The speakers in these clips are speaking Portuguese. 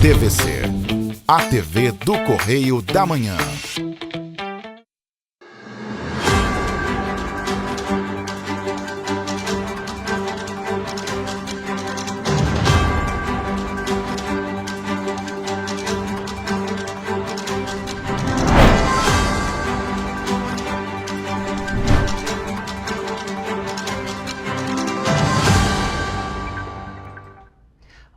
TVC, a TV do Correio da Manhã.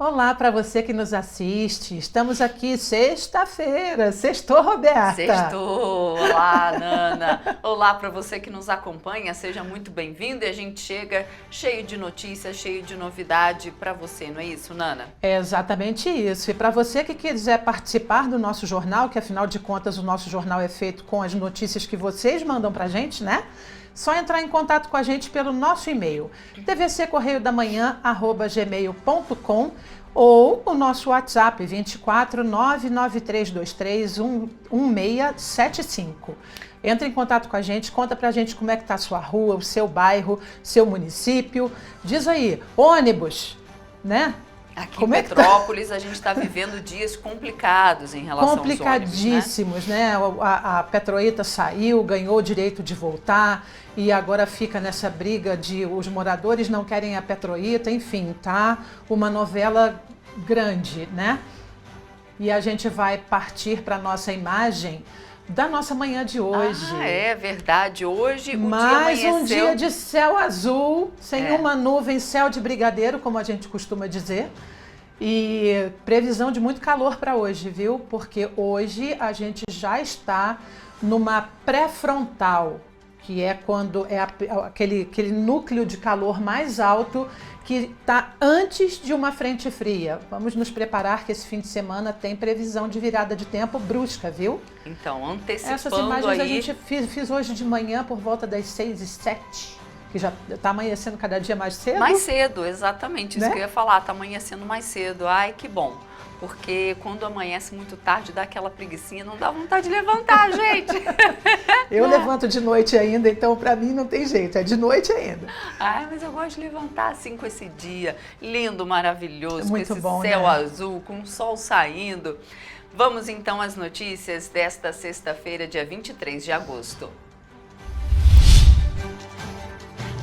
Olá para você que nos assiste. Estamos aqui sexta-feira. Sextou, Roberta? Sextou. Olá, Nana. Olá para você que nos acompanha. Seja muito bem-vindo. E a gente chega cheio de notícias, cheio de novidade para você, não é isso, Nana? É exatamente isso. E para você que quiser participar do nosso jornal, que afinal de contas o nosso jornal é feito com as notícias que vocês mandam para a gente, né? Só entrar em contato com a gente pelo nosso e-mail, tvccorreiodamanhã@gmail.com ou o nosso WhatsApp 24 99323 1675. Entra em contato com a gente, conta pra gente como é que tá a sua rua, o seu bairro, seu município. Diz aí, ônibus, né? Aqui como em Petrópolis a gente está vivendo dias complicados em relação aos ônibus, né? Complicadíssimos, né? A Petroita saiu, ganhou o direito de voltar e agora fica nessa briga de os moradores não querem a Petroita, enfim, tá uma novela grande, né? E a gente vai partir para nossa imagem da nossa manhã de hoje. Ah, é verdade. Hoje o mais dia amanheceu... um dia de céu azul, sem uma nuvem, céu de brigadeiro, como a gente costuma dizer. E previsão de muito calor para hoje, viu? Porque hoje a gente já está numa pré-frontal, que é quando é aquele núcleo de calor mais alto que está antes de uma frente fria. Vamos nos preparar que esse fim de semana tem previsão de virada de tempo brusca, viu? Então, antecipando essas imagens aí... a gente fiz hoje de manhã por volta das 6h07, que já está amanhecendo cada dia mais cedo. Mais cedo, exatamente, isso né? que eu ia falar, está amanhecendo mais cedo. Ai, que bom. Porque quando amanhece muito tarde, dá aquela preguicinha, não dá vontade de levantar, gente. Eu levanto de noite ainda, então para mim não tem jeito, é de noite ainda. Ai, mas eu gosto de levantar assim com esse dia lindo, maravilhoso, muito com esse bom, céu né? azul, com o sol saindo. Vamos então às notícias desta sexta-feira, dia 23 de agosto.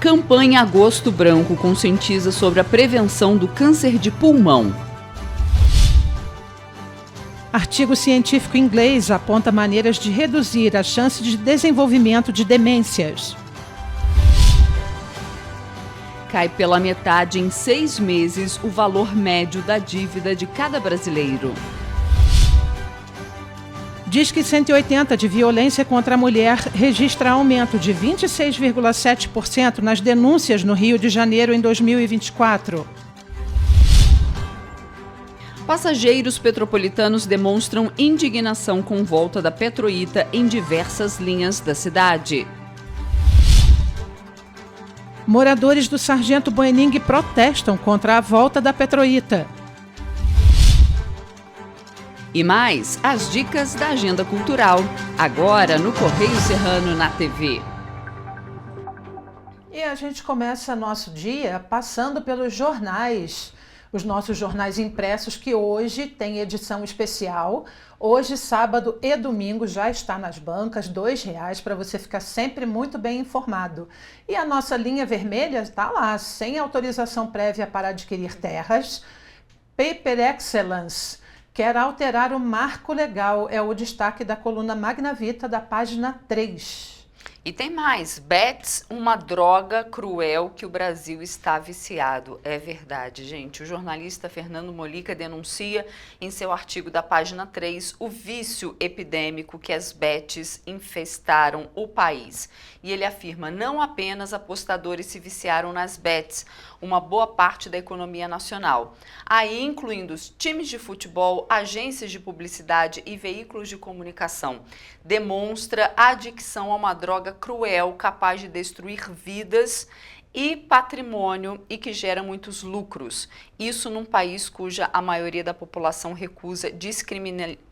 Campanha Agosto Branco conscientiza sobre a prevenção do câncer de pulmão. Artigo científico inglês aponta maneiras de reduzir a chance de desenvolvimento de demências. Cai pela metade em 6 meses o valor médio da dívida de cada brasileiro. Disque 180 de violência contra a mulher registra aumento de 26,7% nas denúncias no Rio de Janeiro em 2024. Passageiros petropolitanos demonstram indignação com volta da Petroita em diversas linhas da cidade. Moradores do Sargento Boening protestam contra a volta da Petroita. E mais, as dicas da agenda cultural, agora no Correio Serrano na TV. E a gente começa nosso dia passando pelos jornais. Os nossos jornais impressos, que hoje tem edição especial. Hoje, sábado e domingo, já está nas bancas, R$2, para você ficar sempre muito bem informado. E a nossa linha vermelha está lá, sem autorização prévia para adquirir terras. Paper Excellence quer alterar o marco legal, é o destaque da coluna Magna Vita da página 3. E tem mais, bets, uma droga cruel que o Brasil está viciado. É verdade, gente. O jornalista Fernando Molica denuncia em seu artigo da página 3 o vício epidêmico que as bets infestaram o país. E ele afirma, não apenas apostadores se viciaram nas bets, uma boa parte da economia nacional. Aí incluindo os times de futebol, agências de publicidade e veículos de comunicação. Demonstra a adicção a uma droga cruel, capaz de destruir vidas e patrimônio e que gera muitos lucros. Isso num país cuja a maioria da população recusa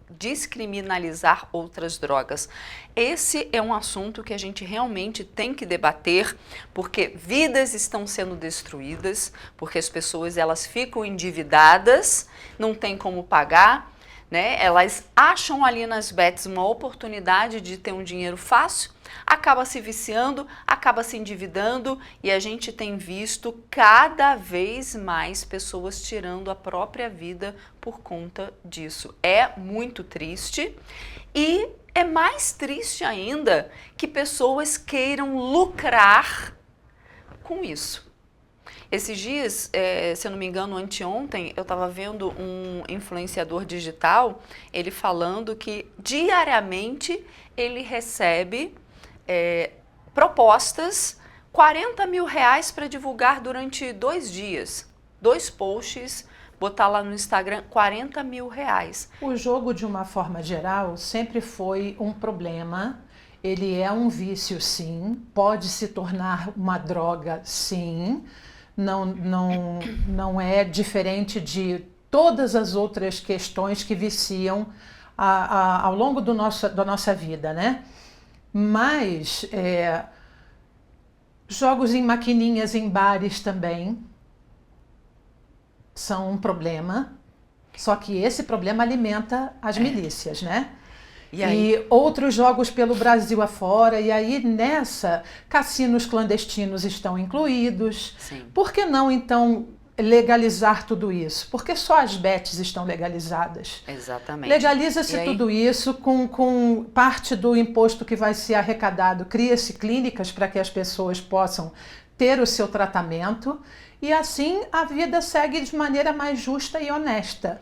descriminalizar outras drogas. Esse é um assunto que a gente realmente tem que debater, porque vidas estão sendo destruídas, porque as pessoas elas ficam endividadas, não tem como pagar, né? Elas acham ali nas bets uma oportunidade de ter um dinheiro fácil, acaba se viciando, acaba se endividando e a gente tem visto cada vez mais pessoas tirando a própria vida por conta disso. É muito triste e é mais triste ainda que pessoas queiram lucrar com isso. Esses dias, se eu não me engano, anteontem, eu estava vendo um influenciador digital, ele falando que diariamente ele recebe propostas, 40 mil reais para divulgar durante 2 dias, 2 posts, botar lá no Instagram, 40 mil reais. O jogo, de uma forma geral, sempre foi um problema. Ele é um vício, sim, pode se tornar uma droga, sim. Não é diferente de todas as outras questões que viciam ao longo da nossa vida, né? Mas jogos em maquininhas em bares também são um problema, só que esse problema alimenta as milícias, né? E outros jogos pelo Brasil afora, e aí nessa, cassinos clandestinos estão incluídos. Sim. Por que não, então, legalizar tudo isso? Porque só as bets estão legalizadas. Exatamente. Legaliza-se tudo isso com parte do imposto que vai ser arrecadado, cria-se clínicas para que as pessoas possam ter o seu tratamento, e assim a vida segue de maneira mais justa e honesta.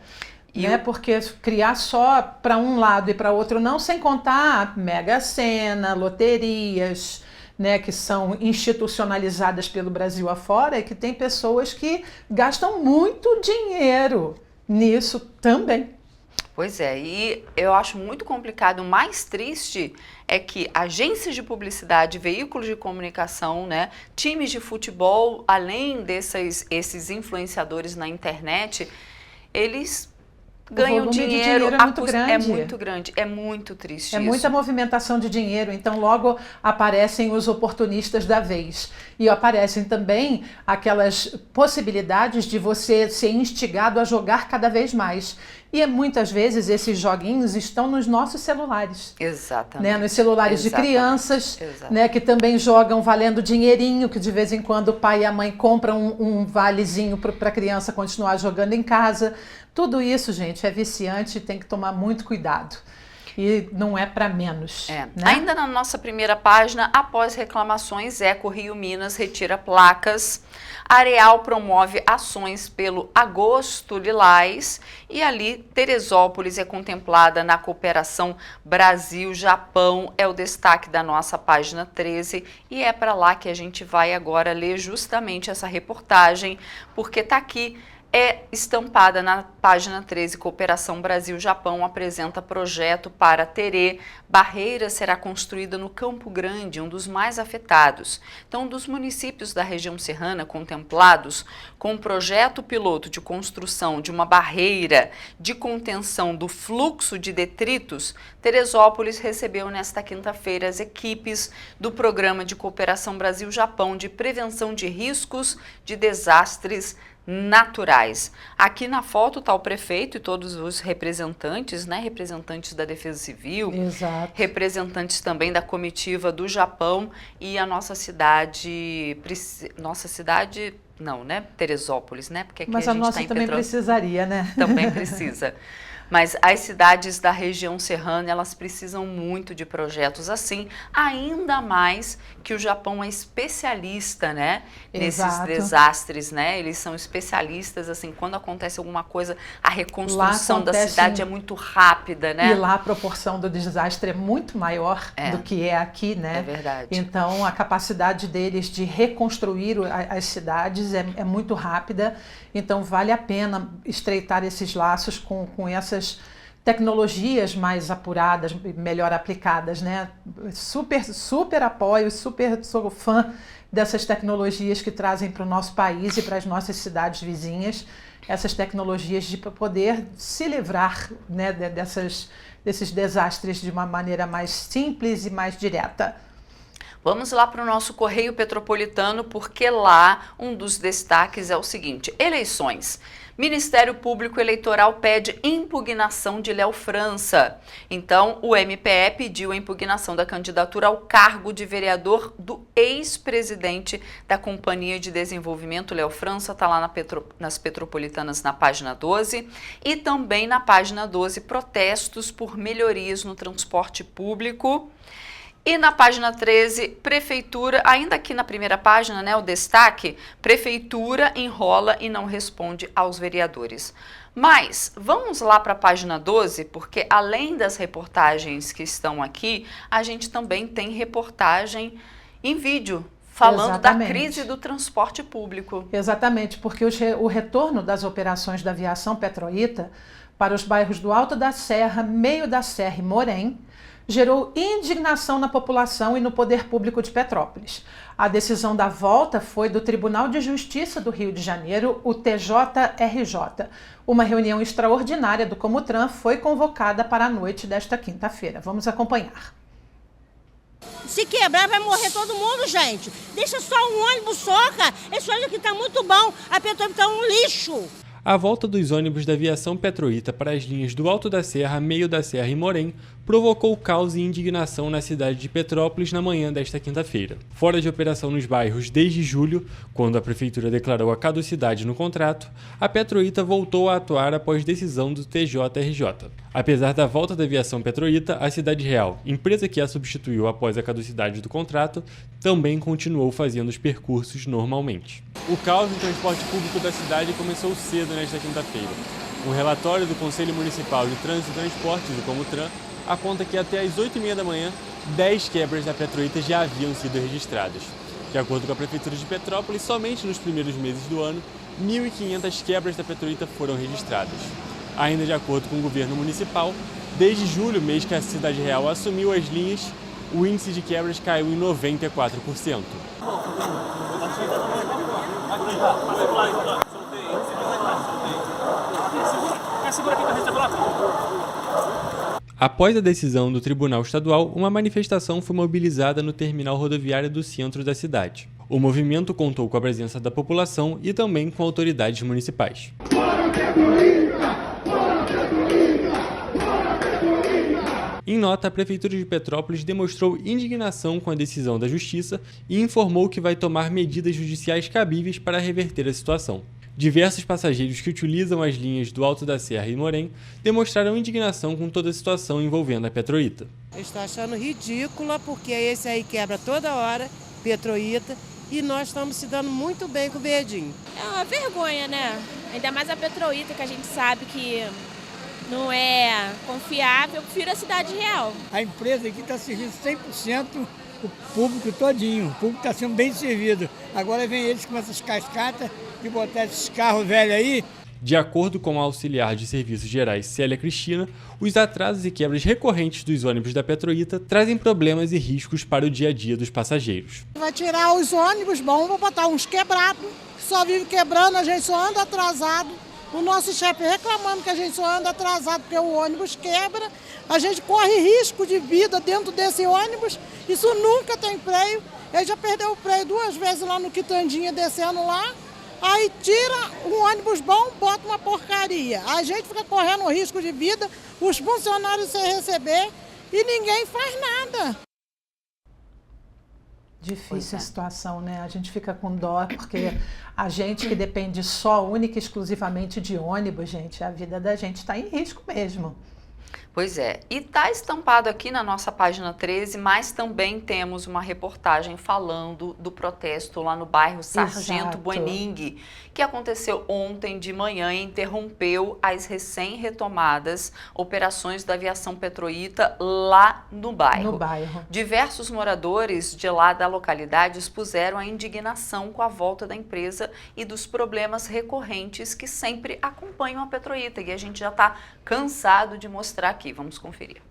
Né? Porque criar só para um lado e para outro não, sem contar Mega Sena, loterias, né, que são institucionalizadas pelo Brasil afora, e que tem pessoas que gastam muito dinheiro nisso também. Pois é, e eu acho muito complicado, o mais triste é que agências de publicidade, veículos de comunicação, né, times de futebol, além esses influenciadores na internet, eles ganham dinheiro, é muito grande. É muito grande, é muito triste. É isso. Muita movimentação de dinheiro, então logo aparecem os oportunistas da vez. E aparecem também aquelas possibilidades de você ser instigado a jogar cada vez mais. E muitas vezes esses joguinhos estão nos nossos celulares. Exatamente. Né? Nos celulares de crianças, né? Que também jogam valendo dinheirinho, que de vez em quando o pai e a mãe compram um valezinho para a criança continuar jogando em casa. Tudo isso, gente, é viciante e tem que tomar muito cuidado. E não é para menos. Né? Ainda na nossa primeira página, após reclamações, Eco Rio Minas retira placas, Areal promove ações pelo Agosto Lilás e ali Teresópolis é contemplada na cooperação Brasil-Japão, é o destaque da nossa página 13 e é para lá que a gente vai agora ler justamente essa reportagem, porque está aqui. É estampada na página 13, Cooperação Brasil-Japão apresenta projeto para Terê. Barreira será construída no Campo Grande, um dos mais afetados. Então, um dos municípios da região serrana contemplados com o projeto piloto de construção de uma barreira de contenção do fluxo de detritos, Teresópolis recebeu nesta quinta-feira as equipes do Programa de Cooperação Brasil-Japão de Prevenção de Riscos de Desastres Naturais. Aqui na foto está o prefeito e todos os representantes, né? Representantes da Defesa Civil, Exato. Representantes também da comitiva do Japão e a nossa cidade, não, né? Teresópolis, né? Porque aqui mas a a gente nossa tá em também precisaria, né? Também precisa. Mas as cidades da região serrana, elas precisam muito de projetos assim, ainda mais que o Japão é especialista, né, nesses desastres, né? Eles são especialistas, assim, quando acontece alguma coisa, a reconstrução da cidade é muito rápida, né? E lá a proporção do desastre é muito maior do que é aqui, né? É verdade. Então, a capacidade deles de reconstruir as cidades é muito rápida. Então, vale a pena estreitar esses laços com essas tecnologias mais apuradas, melhor aplicadas, né? Super apoio, sou fã dessas tecnologias que trazem para o nosso país e para as nossas cidades vizinhas, essas tecnologias de poder se livrar, né, desses desastres de uma maneira mais simples e mais direta. Vamos lá para o nosso Correio Petropolitano, porque lá um dos destaques é o seguinte: eleições. Ministério Público Eleitoral pede impugnação de Léo França. Então, o MPE pediu a impugnação da candidatura ao cargo de vereador do ex-presidente da Companhia de Desenvolvimento, Léo França. Está lá nas Petropolitanas, na página 12. E também na página 12, protestos por melhorias no transporte público. E na página 13, Prefeitura, ainda aqui na primeira página, né, o destaque, Prefeitura enrola e não responde aos vereadores. Mas vamos lá para a página 12, porque além das reportagens que estão aqui, a gente também tem reportagem em vídeo, falando da crise do transporte público. Exatamente, porque o retorno das operações da aviação Petroita para os bairros do Alto da Serra, Meio da Serra e Morém gerou indignação na população e no poder público de Petrópolis. A decisão da volta foi do Tribunal de Justiça do Rio de Janeiro, o TJRJ. Uma reunião extraordinária do Comutran foi convocada para a noite desta quinta-feira. Vamos acompanhar. Se quebrar, vai morrer todo mundo, gente. Deixa só um ônibus só, cara. Esse ônibus aqui tá muito bom. A Petrópolis tá um lixo. A volta dos ônibus da aviação Petroita para as linhas do Alto da Serra, Meio da Serra e Morém provocou caos e indignação na cidade de Petrópolis na manhã desta quinta-feira. Fora de operação nos bairros desde julho, quando a prefeitura declarou a caducidade no contrato, a Petroita voltou a atuar após decisão do TJRJ. Apesar da volta da aviação Petroita, a Cidade Real, empresa que a substituiu após a caducidade do contrato, também continuou fazendo os percursos normalmente. O caos no transporte público da cidade começou cedo nesta quinta-feira. Um relatório do Conselho Municipal de Trânsito e Transportes, o Comutran, aponta que até às 8h30 da manhã, 10 quebras da Petroita já haviam sido registradas. De acordo com a Prefeitura de Petrópolis, somente nos primeiros meses do ano, 1.500 quebras da Petroita foram registradas. Ainda de acordo com o governo municipal, desde julho, mês que a Cidade Real assumiu as linhas, o índice de quebras caiu em 94%. Após a decisão do Tribunal Estadual, uma manifestação foi mobilizada no terminal rodoviário do centro da cidade. O movimento contou com a presença da população e também com autoridades municipais. Em nota, a Prefeitura de Petrópolis demonstrou indignação com a decisão da Justiça e informou que vai tomar medidas judiciais cabíveis para reverter a situação. Diversos passageiros que utilizam as linhas do Alto da Serra e Morém demonstraram indignação com toda a situação envolvendo a Petroita. Eu estou achando ridícula porque esse aí quebra toda hora, Petroita, e nós estamos se dando muito bem com o verdinho. É uma vergonha, né? Ainda mais a Petroita, que a gente sabe que não é confiável. Eu prefiro a Cidade Real. A empresa aqui está servindo 100% o público todinho. O público está sendo bem servido. Agora vem eles com essas cascatas de botar esses carros velhos aí. De acordo com a auxiliar de Serviços Gerais Célia Cristina, os atrasos e quebras recorrentes dos ônibus da Petroita trazem problemas e riscos para o dia a dia dos passageiros. Vai tirar os ônibus bons, vou botar uns quebrados, só vive quebrando, a gente só anda atrasado. O nosso chefe reclamando que a gente só anda atrasado porque o ônibus quebra. A gente corre risco de vida dentro desse ônibus, isso nunca tem freio. Ele já perdeu o freio 2 vezes lá no Quitandinha descendo lá. Aí tira um ônibus bom, bota uma porcaria. A gente fica correndo risco de vida, os funcionários sem receber e ninguém faz nada. Difícil a situação, né? A gente fica com dó, porque a gente que depende só, única e exclusivamente de ônibus, gente, a vida da gente está em risco mesmo. Pois é, e está estampado aqui na nossa página 13, mas também temos uma reportagem falando do protesto lá no bairro Sargento Boening, que aconteceu ontem de manhã e interrompeu as recém-retomadas operações da aviação Petroíta lá no bairro. Diversos moradores de lá da localidade expuseram a indignação com a volta da empresa e dos problemas recorrentes que sempre acompanham a Petroíta, e a gente já está cansado de mostrar aqui. Vamos conferir.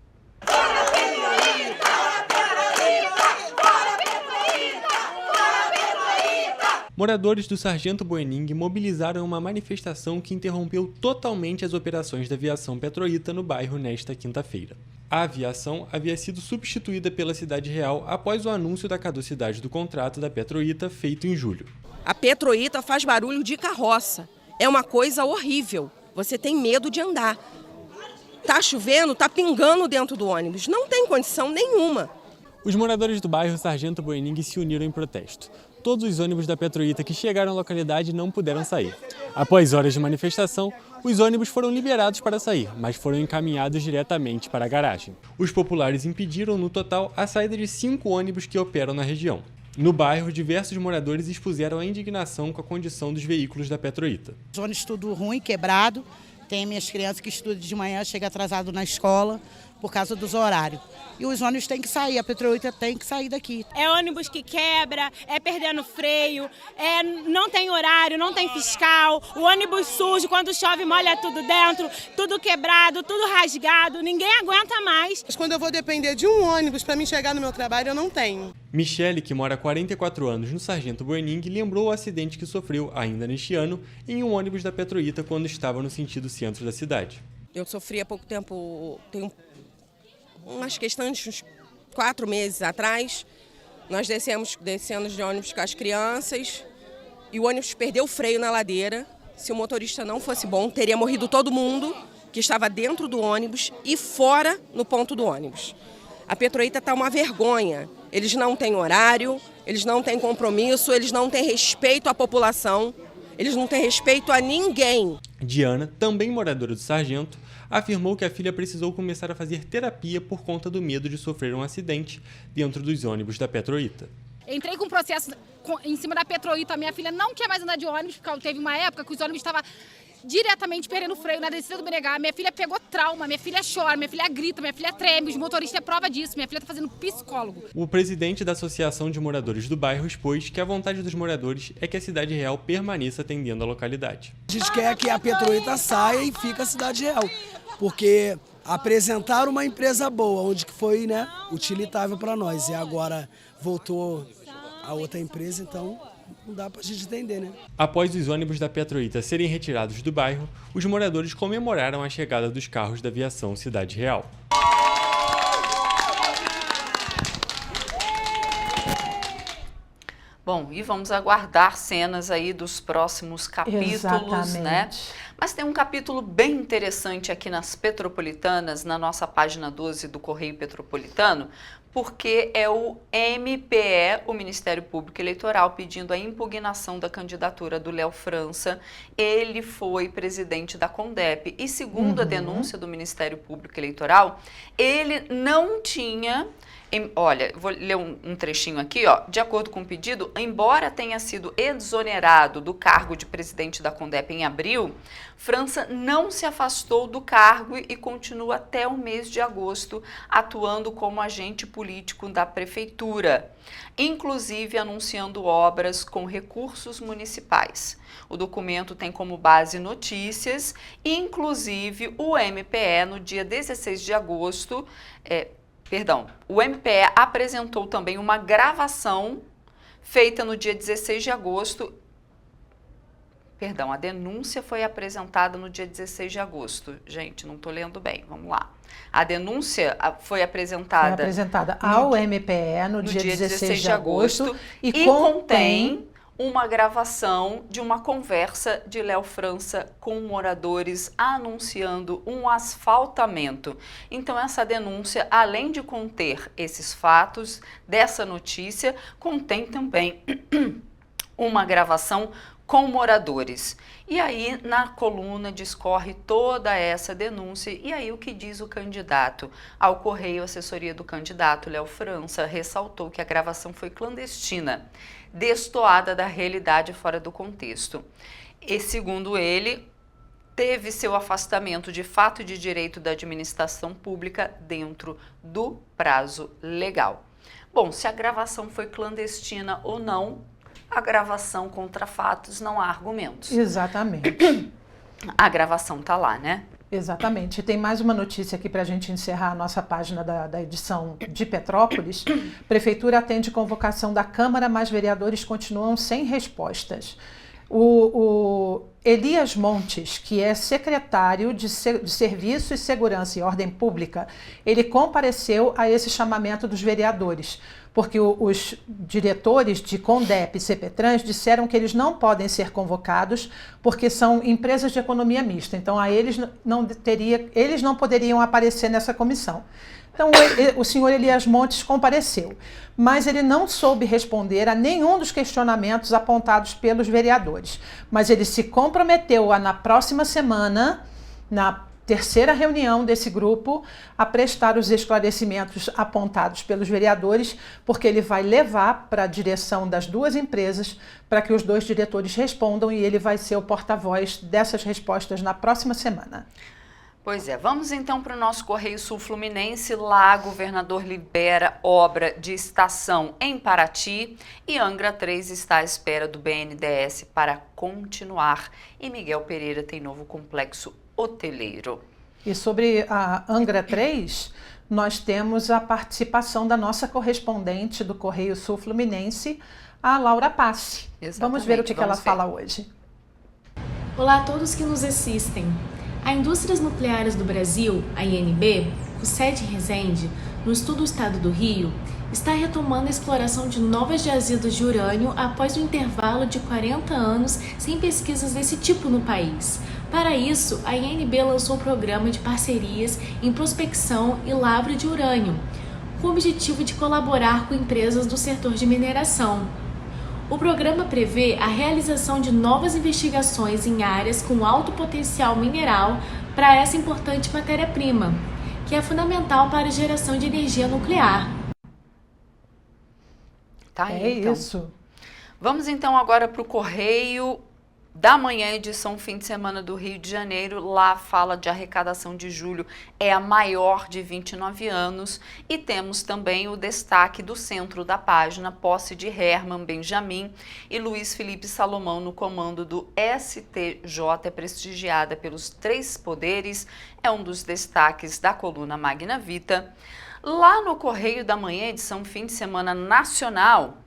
Moradores do Sargento Boening mobilizaram uma manifestação que interrompeu totalmente as operações da aviação Petroíta no bairro nesta quinta-feira. A aviação havia sido substituída pela Cidade Real após o anúncio da caducidade do contrato da Petroíta feito em julho. A Petroíta faz barulho de carroça. É uma coisa horrível. Você tem medo de andar. Tá chovendo, tá pingando dentro do ônibus. Não tem condição nenhuma. Os moradores do bairro Sargento Boening se uniram em protesto. Todos os ônibus da Petroíta que chegaram à localidade não puderam sair. Após horas de manifestação, os ônibus foram liberados para sair, mas foram encaminhados diretamente para a garagem. Os populares impediram, no total, a saída de 5 ônibus que operam na região. No bairro, diversos moradores expuseram a indignação com a condição dos veículos da Petroíta. Os ônibus tudo ruim, quebrado. Tem minhas crianças que estudam de manhã, chegam atrasado na escola por causa dos horários. E os ônibus têm que sair, a Petroíta tem que sair daqui. É ônibus que quebra, é perdendo freio, não tem horário, não tem fiscal, o ônibus sujo, quando chove molha tudo dentro, tudo quebrado, tudo rasgado, ninguém aguenta mais. Mas quando eu vou depender de um ônibus para mim chegar no meu trabalho, eu não tenho. Michele, que mora há 44 anos no Sargento Boening, lembrou o acidente que sofreu ainda neste ano em um ônibus da Petroíta quando estava no sentido centro da cidade. Eu sofri há pouco tempo, tem umas questões de uns 4 meses atrás. Nós descemos de ônibus com as crianças e o ônibus perdeu o freio na ladeira. Se o motorista não fosse bom, teria morrido todo mundo que estava dentro do ônibus e fora no ponto do ônibus. A Petroíta está uma vergonha. Eles não têm horário, eles não têm compromisso, eles não têm respeito à população, eles não têm respeito a ninguém. Diana, também moradora do Sargento, afirmou que a filha precisou começar a fazer terapia por conta do medo de sofrer um acidente dentro dos ônibus da Petroíta. Entrei com um processo em cima da Petroíta, minha filha não quer mais andar de ônibus, porque teve uma época que os ônibus estavam diretamente perdendo freio na descida do Benegá. Minha filha pegou trauma, minha filha chora, minha filha grita, minha filha treme, os motoristas é prova disso, minha filha está fazendo psicólogo. O presidente da Associação de Moradores do Bairro expôs que a vontade dos moradores é que a Cidade Real permaneça atendendo a localidade. A gente quer que a Petroíta saia e fique a Cidade Real, porque apresentaram uma empresa boa, onde foi, né, utilitável para nós, e agora voltou a outra empresa, então não dá pra gente entender, né? Após os ônibus da Petroíta serem retirados do bairro, os moradores comemoraram a chegada dos carros da aviação Cidade Real. Bom, e vamos aguardar cenas aí dos próximos capítulos, né? Mas tem um capítulo bem interessante aqui nas Petropolitanas, na nossa página 12 do Correio Petropolitano, porque é o MPE, o Ministério Público Eleitoral, pedindo a impugnação da candidatura do Léo França. Ele foi presidente da CONDEP e, segundo a denúncia do Ministério Público Eleitoral, ele não tinha... Olha, vou ler um trechinho aqui, ó. De acordo com o pedido, embora tenha sido exonerado do cargo de presidente da CONDEP em abril, França não se afastou do cargo e continua até o mês de agosto atuando como agente político da prefeitura, inclusive anunciando obras com recursos municipais. O documento tem como base notícias, inclusive o MPE no dia 16 de agosto... o MPE apresentou também uma gravação feita no dia 16 de agosto. A denúncia foi apresentada no dia 16 de agosto. Gente, não estou lendo bem, vamos lá. A denúncia foi apresentada ao MPE no dia 16 de agosto e contém uma gravação de uma conversa de Léo França com moradores anunciando um asfaltamento. Então, essa denúncia, além de conter esses fatos dessa notícia, contém também uma gravação com moradores. E aí, na coluna, discorre toda essa denúncia. E aí, o que diz o candidato? Ao Correio, a assessoria do candidato, Léo França, ressaltou que a gravação foi clandestina, destoada da realidade fora do contexto. E, segundo ele, teve seu afastamento de fato e de direito da administração pública dentro do prazo legal. Bom, se a gravação foi clandestina ou não, a gravação contra fatos não há argumentos. Exatamente. A gravação tá lá, né? Exatamente. E tem mais uma notícia aqui para a gente encerrar a nossa página da edição de Petrópolis. Prefeitura atende convocação da Câmara, mas vereadores continuam sem respostas. O Elias Montes, que é secretário de Serviço e Segurança e Ordem Pública, ele compareceu a esse chamamento dos vereadores, porque os diretores de Condep e CPTrans disseram que eles não podem ser convocados porque são empresas de economia mista, então eles não poderiam aparecer nessa comissão. Então o senhor Elias Montes compareceu, mas ele não soube responder a nenhum dos questionamentos apontados pelos vereadores, mas ele se comprometeu na próxima semana, na terceira reunião desse grupo, a prestar os esclarecimentos apontados pelos vereadores, porque ele vai levar para a direção das duas empresas para que os dois diretores respondam e ele vai ser o porta-voz dessas respostas na próxima semana. Pois é, vamos então para o nosso Correio Sul Fluminense. Lá, governador libera obra de estação em Paraty e Angra 3 está à espera do BNDES para continuar. E Miguel Pereira tem novo complexo hoteleiro. E sobre a Angra 3, nós temos a participação da nossa correspondente do Correio Sul Fluminense, a Laura Passi. Exatamente. Vamos ver o que ela fala hoje. Olá a todos que nos assistem. A Indústrias Nucleares do Brasil, a INB, com sede em Resende, no estudo do Estado do Rio, está retomando a exploração de novas jazidas de urânio após um intervalo de 40 anos sem pesquisas desse tipo no país. Para isso, a INB lançou um programa de parcerias em prospecção e lavra de urânio, com o objetivo de colaborar com empresas do setor de mineração. O programa prevê a realização de novas investigações em áreas com alto potencial mineral para essa importante matéria-prima, que é fundamental para a geração de energia nuclear. Tá aí, então. Isso. Vamos então agora para o Correio da Manhã, edição fim de semana do Rio de Janeiro. Lá fala de arrecadação de julho, é a maior de 29 anos. E temos também o destaque do centro da página, posse de Herman Benjamin e Luiz Felipe Salomão no comando do STJ, prestigiada pelos 3 poderes. É um dos destaques da coluna Magna Vita. Lá no Correio da Manhã, edição fim de semana nacional,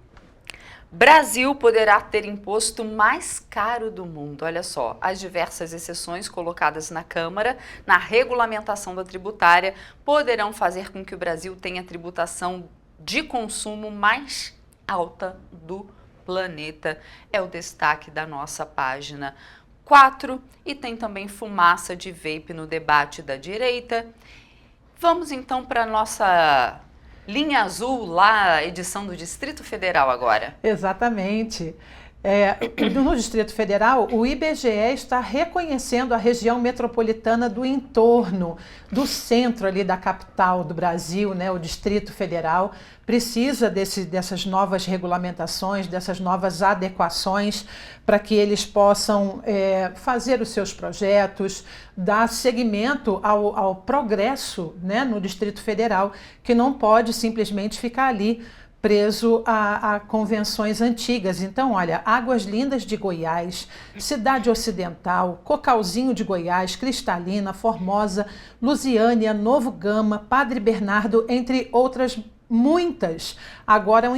Brasil poderá ter imposto mais caro do mundo. Olha só, as diversas exceções colocadas na Câmara, na regulamentação da tributária, poderão fazer com que o Brasil tenha a tributação de consumo mais alta do planeta. É o destaque da nossa página 4. E tem também fumaça de vape no debate da direita. Vamos então para a nossa linha azul, lá, edição do Distrito Federal agora. Exatamente. No Distrito Federal, o IBGE está reconhecendo a região metropolitana do entorno, do centro ali da capital do Brasil, né? O Distrito Federal precisa dessas novas regulamentações, dessas novas adequações para que eles possam fazer os seus projetos, dar seguimento ao progresso, né, no Distrito Federal, que não pode simplesmente ficar ali preso a convenções antigas. Então, olha, Águas Lindas de Goiás, Cidade Ocidental, Cocalzinho de Goiás, Cristalina, Formosa, Lusiânia, Novo Gama, Padre Bernardo, entre outras muitas, agora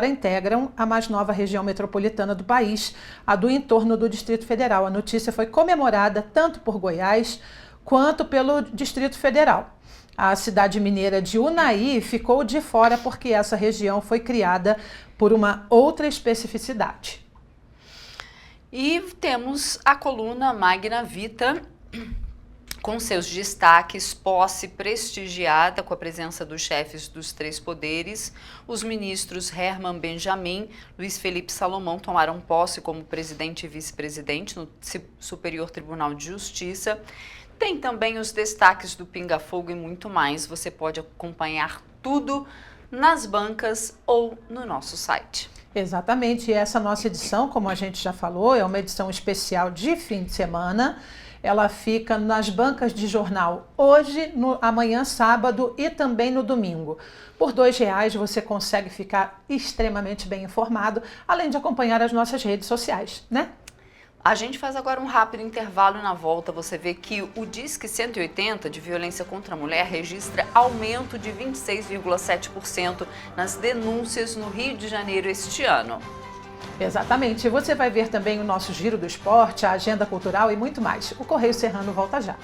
integram a mais nova região metropolitana do país, a do entorno do Distrito Federal. A notícia foi comemorada tanto por Goiás quanto pelo Distrito Federal. A cidade mineira de Unai ficou de fora porque essa região foi criada por uma outra especificidade. E temos a coluna Magna Vita com seus destaques, posse prestigiada com a presença dos chefes dos 3 poderes. Os ministros Herman Benjamin, Luiz Felipe Salomão tomaram posse como presidente e vice-presidente no Superior Tribunal de Justiça. Tem também os destaques do Pinga Fogo e muito mais. Você pode acompanhar tudo nas bancas ou no nosso site. Exatamente, e essa nossa edição, como a gente já falou, é uma edição especial de fim de semana. Ela fica nas bancas de jornal hoje, amanhã, sábado e também no domingo. Por R$2 você consegue ficar extremamente bem informado, além de acompanhar as nossas redes sociais, né? A gente faz agora um rápido intervalo e na volta você vê que o Disque 180 de violência contra a mulher registra aumento de 26,7% nas denúncias no Rio de Janeiro este ano. Exatamente. Você vai ver também o nosso Giro do Esporte, a agenda cultural e muito mais. O Correio Serrano volta já.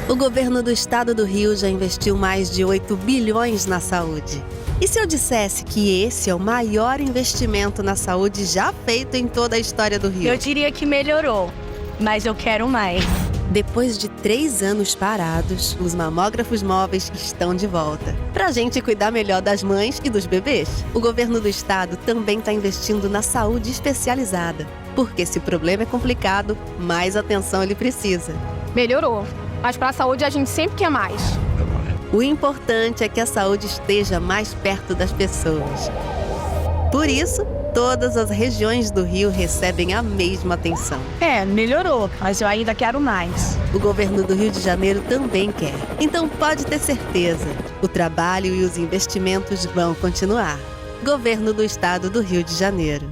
O governo do estado do Rio já investiu mais de 8 bilhões na saúde. E se eu dissesse que esse é o maior investimento na saúde já feito em toda a história do Rio? Eu diria que melhorou, mas eu quero mais. Depois de 3 anos parados, os mamógrafos móveis estão de volta. Pra gente cuidar melhor das mães e dos bebês. O governo do estado também está investindo na saúde especializada. Porque se o problema é complicado, mais atenção ele precisa. Melhorou, mas para a saúde a gente sempre quer mais. O importante é que a saúde esteja mais perto das pessoas. Por isso, todas as regiões do Rio recebem a mesma atenção. Melhorou, mas eu ainda quero mais. O governo do Rio de Janeiro também quer. Então pode ter certeza, o trabalho e os investimentos vão continuar. Governo do Estado do Rio de Janeiro.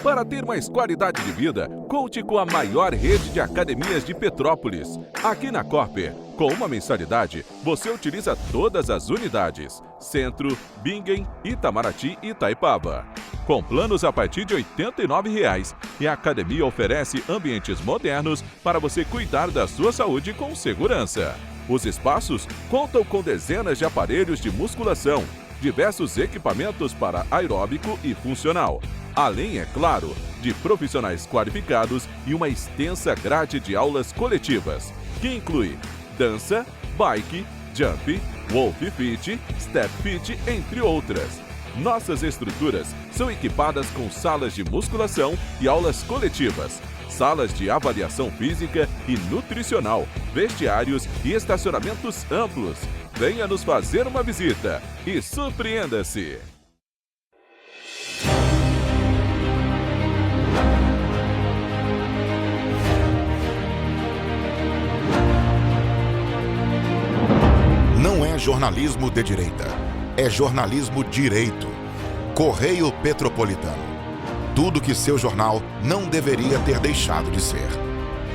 Para ter mais qualidade de vida, conte com a maior rede de academias de Petrópolis. Aqui na Corper, com uma mensalidade, você utiliza todas as unidades: Centro, Bingen, Itamaraty e Itaipava. Com planos a partir de R$ 89,00, e a academia oferece ambientes modernos para você cuidar da sua saúde com segurança. Os espaços contam com dezenas de aparelhos de musculação, diversos equipamentos para aeróbico e funcional. Além, é claro, de profissionais qualificados e uma extensa grade de aulas coletivas, que inclui dança, bike, jump, wolf fit, step fit, entre outras. Nossas estruturas são equipadas com salas de musculação e aulas coletivas, salas de avaliação física e nutricional, vestiários e estacionamentos amplos. Venha nos fazer uma visita e surpreenda-se! Não é jornalismo de direita, é jornalismo direito. Correio Petropolitano. Tudo que seu jornal não deveria ter deixado de ser.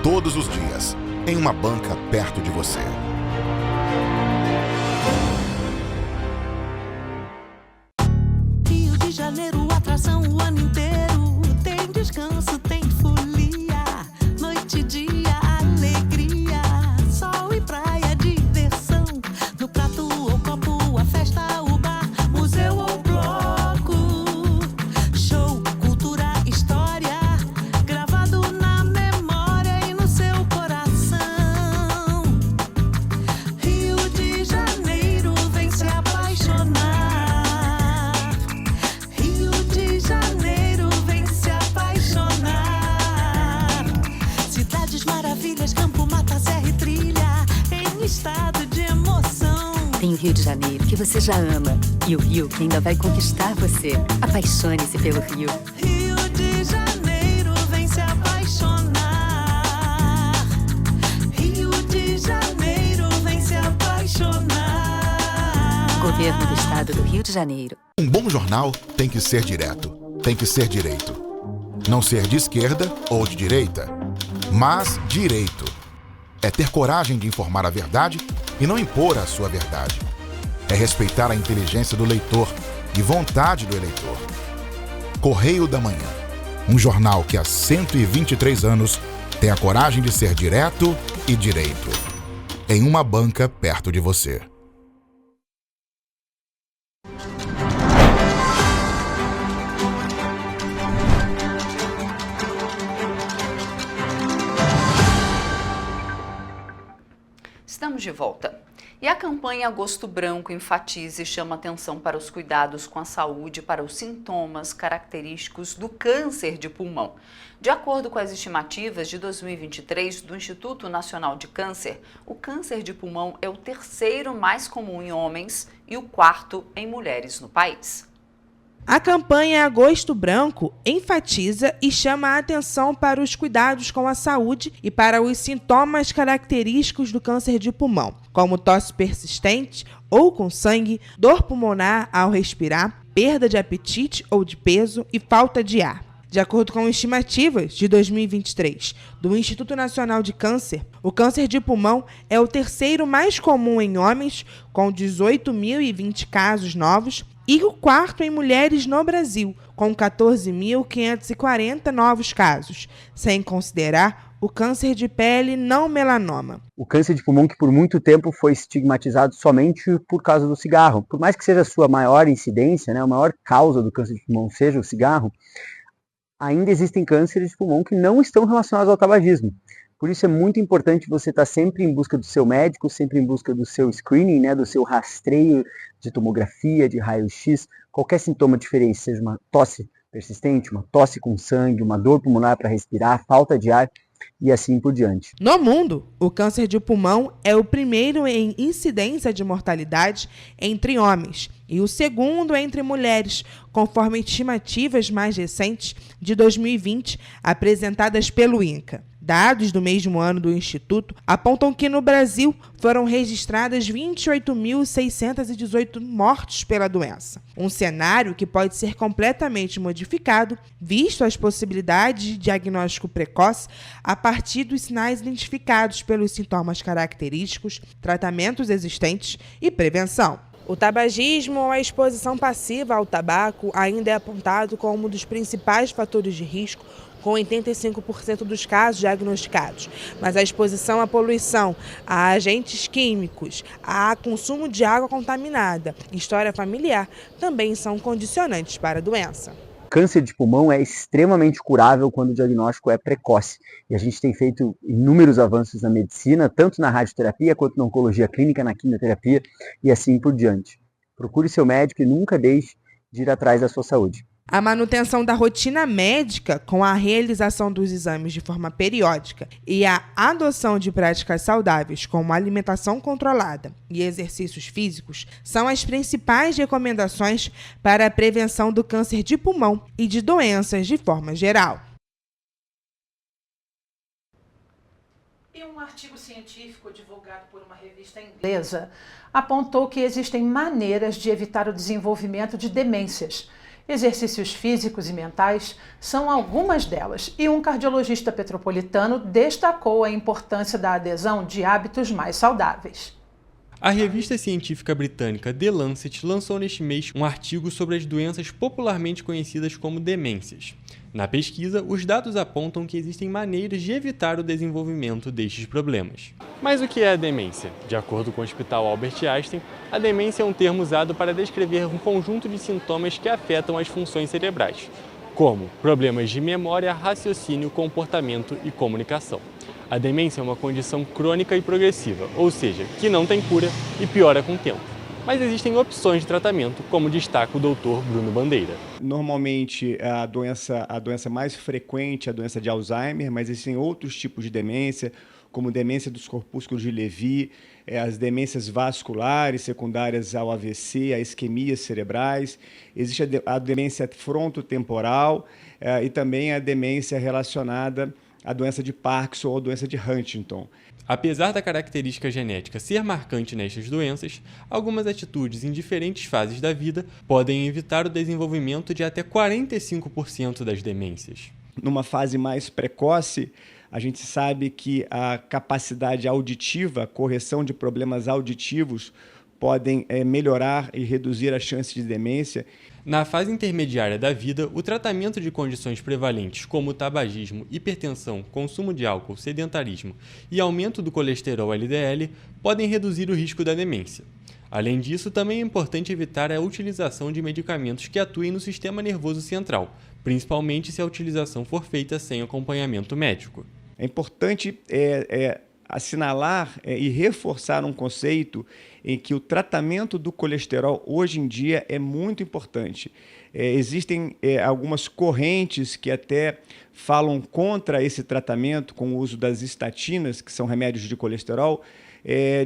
Todos os dias, em uma banca perto de você. Rio de Janeiro, atração o ano inteiro. Tem descanso, tem folia, noite e dia, alegria, sol e praia, diversão. No prato ou copo, a festa, o bar, museu ou bloco. Show, cultura, história, gravado na memória e no seu coração. Rio de Janeiro, vem se apaixonar. Rio de Janeiro, vem se apaixonar. Cidades maravilhas, campo, mata, serra e trilha, em estado de emoção. Tem o Rio de Janeiro, que você já ama, e o Rio, que ainda vai conquistar você. Apaixone-se pelo Rio. Rio de Janeiro, vem se apaixonar. Rio de Janeiro, vem se apaixonar. Governo do Estado do Rio de Janeiro. Um bom jornal tem que ser direto, tem que ser direito. Não ser de esquerda ou de direita, mas direito. É ter coragem de informar a verdade e não impor a sua verdade. É respeitar a inteligência do leitor e vontade do eleitor. Correio da Manhã. Um jornal que há 123 anos tem a coragem de ser direto e direito. Em uma banca perto de você. Estamos de volta. E a campanha Agosto Branco enfatiza e chama atenção para os cuidados com a saúde para os sintomas característicos do câncer de pulmão. De acordo com as estimativas de 2023 do Instituto Nacional de Câncer, o câncer de pulmão é o terceiro mais comum em homens e o quarto em mulheres no país. A campanha Agosto Branco enfatiza e chama a atenção para os cuidados com a saúde e para os sintomas característicos do câncer de pulmão, como tosse persistente ou com sangue, dor pulmonar ao respirar, perda de apetite ou de peso e falta de ar. De acordo com estimativas de 2023 do Instituto Nacional de Câncer, o câncer de pulmão é o terceiro mais comum em homens, com 18.020 casos novos, e o quarto em mulheres no Brasil, com 14.540 novos casos, sem considerar o câncer de pele não melanoma. O câncer de pulmão, que por muito tempo foi estigmatizado somente por causa do cigarro. Por mais que seja a sua maior incidência, a maior causa do câncer de pulmão seja o cigarro, ainda existem cânceres de pulmão que não estão relacionados ao tabagismo. Por isso é muito importante você estar sempre em busca do seu médico, sempre em busca do seu screening, do seu rastreio de tomografia, de raio-x, qualquer sintoma diferente, seja uma tosse persistente, uma tosse com sangue, uma dor pulmonar para respirar, falta de ar e assim por diante. No mundo, o câncer de pulmão é o primeiro em incidência de mortalidade entre homens e o segundo entre mulheres, conforme estimativas mais recentes de 2020 apresentadas pelo INCA. Dados do mesmo ano do Instituto apontam que no Brasil foram registradas 28.618 mortes pela doença. Um cenário que pode ser completamente modificado, visto as possibilidades de diagnóstico precoce a partir dos sinais identificados pelos sintomas característicos, tratamentos existentes e prevenção. O tabagismo ou a exposição passiva ao tabaco ainda é apontado como um dos principais fatores de risco, com 85% dos casos diagnosticados. Mas a exposição à poluição, a agentes químicos, a consumo de água contaminada, história familiar, também são condicionantes para a doença. O câncer de pulmão é extremamente curável quando o diagnóstico é precoce. E a gente tem feito inúmeros avanços na medicina, tanto na radioterapia quanto na oncologia clínica, na quimioterapia e assim por diante. Procure seu médico e nunca deixe de ir atrás da sua saúde. A manutenção da rotina médica, com a realização dos exames de forma periódica e a adoção de práticas saudáveis, como alimentação controlada e exercícios físicos, são as principais recomendações para a prevenção do câncer de pulmão e de doenças de forma geral. E um artigo científico divulgado por uma revista inglesa apontou que existem maneiras de evitar o desenvolvimento de demências. Exercícios físicos e mentais são algumas delas, e um cardiologista petropolitano destacou a importância da adesão de hábitos mais saudáveis. A revista científica britânica The Lancet lançou neste mês um artigo sobre as doenças popularmente conhecidas como demências. Na pesquisa, os dados apontam que existem maneiras de evitar o desenvolvimento destes problemas. Mas o que é a demência? De acordo com o Hospital Albert Einstein, a demência é um termo usado para descrever um conjunto de sintomas que afetam as funções cerebrais, como problemas de memória, raciocínio, comportamento e comunicação. A demência é uma condição crônica e progressiva, ou seja, que não tem cura e piora com o tempo. Mas existem opções de tratamento, como destaca o Dr. Bruno Bandeira. Normalmente a doença mais frequente é a doença de Alzheimer, mas existem outros tipos de demência, como demência dos corpúsculos de Levy, as demências vasculares secundárias ao AVC, a isquemias cerebrais. Existe a demência frontotemporal e também a demência relacionada à doença de Parkinson ou doença de Huntington. Apesar da característica genética ser marcante nestas doenças, algumas atitudes em diferentes fases da vida podem evitar o desenvolvimento de até 45% das demências. Numa fase mais precoce, a gente sabe que a capacidade auditiva, a correção de problemas auditivos, podem melhorar e reduzir a chance de demência. Na fase intermediária da vida, o tratamento de condições prevalentes como tabagismo, hipertensão, consumo de álcool, sedentarismo e aumento do colesterol LDL podem reduzir o risco da demência. Além disso, também é importante evitar a utilização de medicamentos que atuem no sistema nervoso central, principalmente se a utilização for feita sem acompanhamento médico. É importante assinalar e reforçar um conceito em que o tratamento do colesterol hoje em dia é muito importante. Existem algumas correntes que até falam contra esse tratamento com o uso das estatinas, que são remédios de colesterol,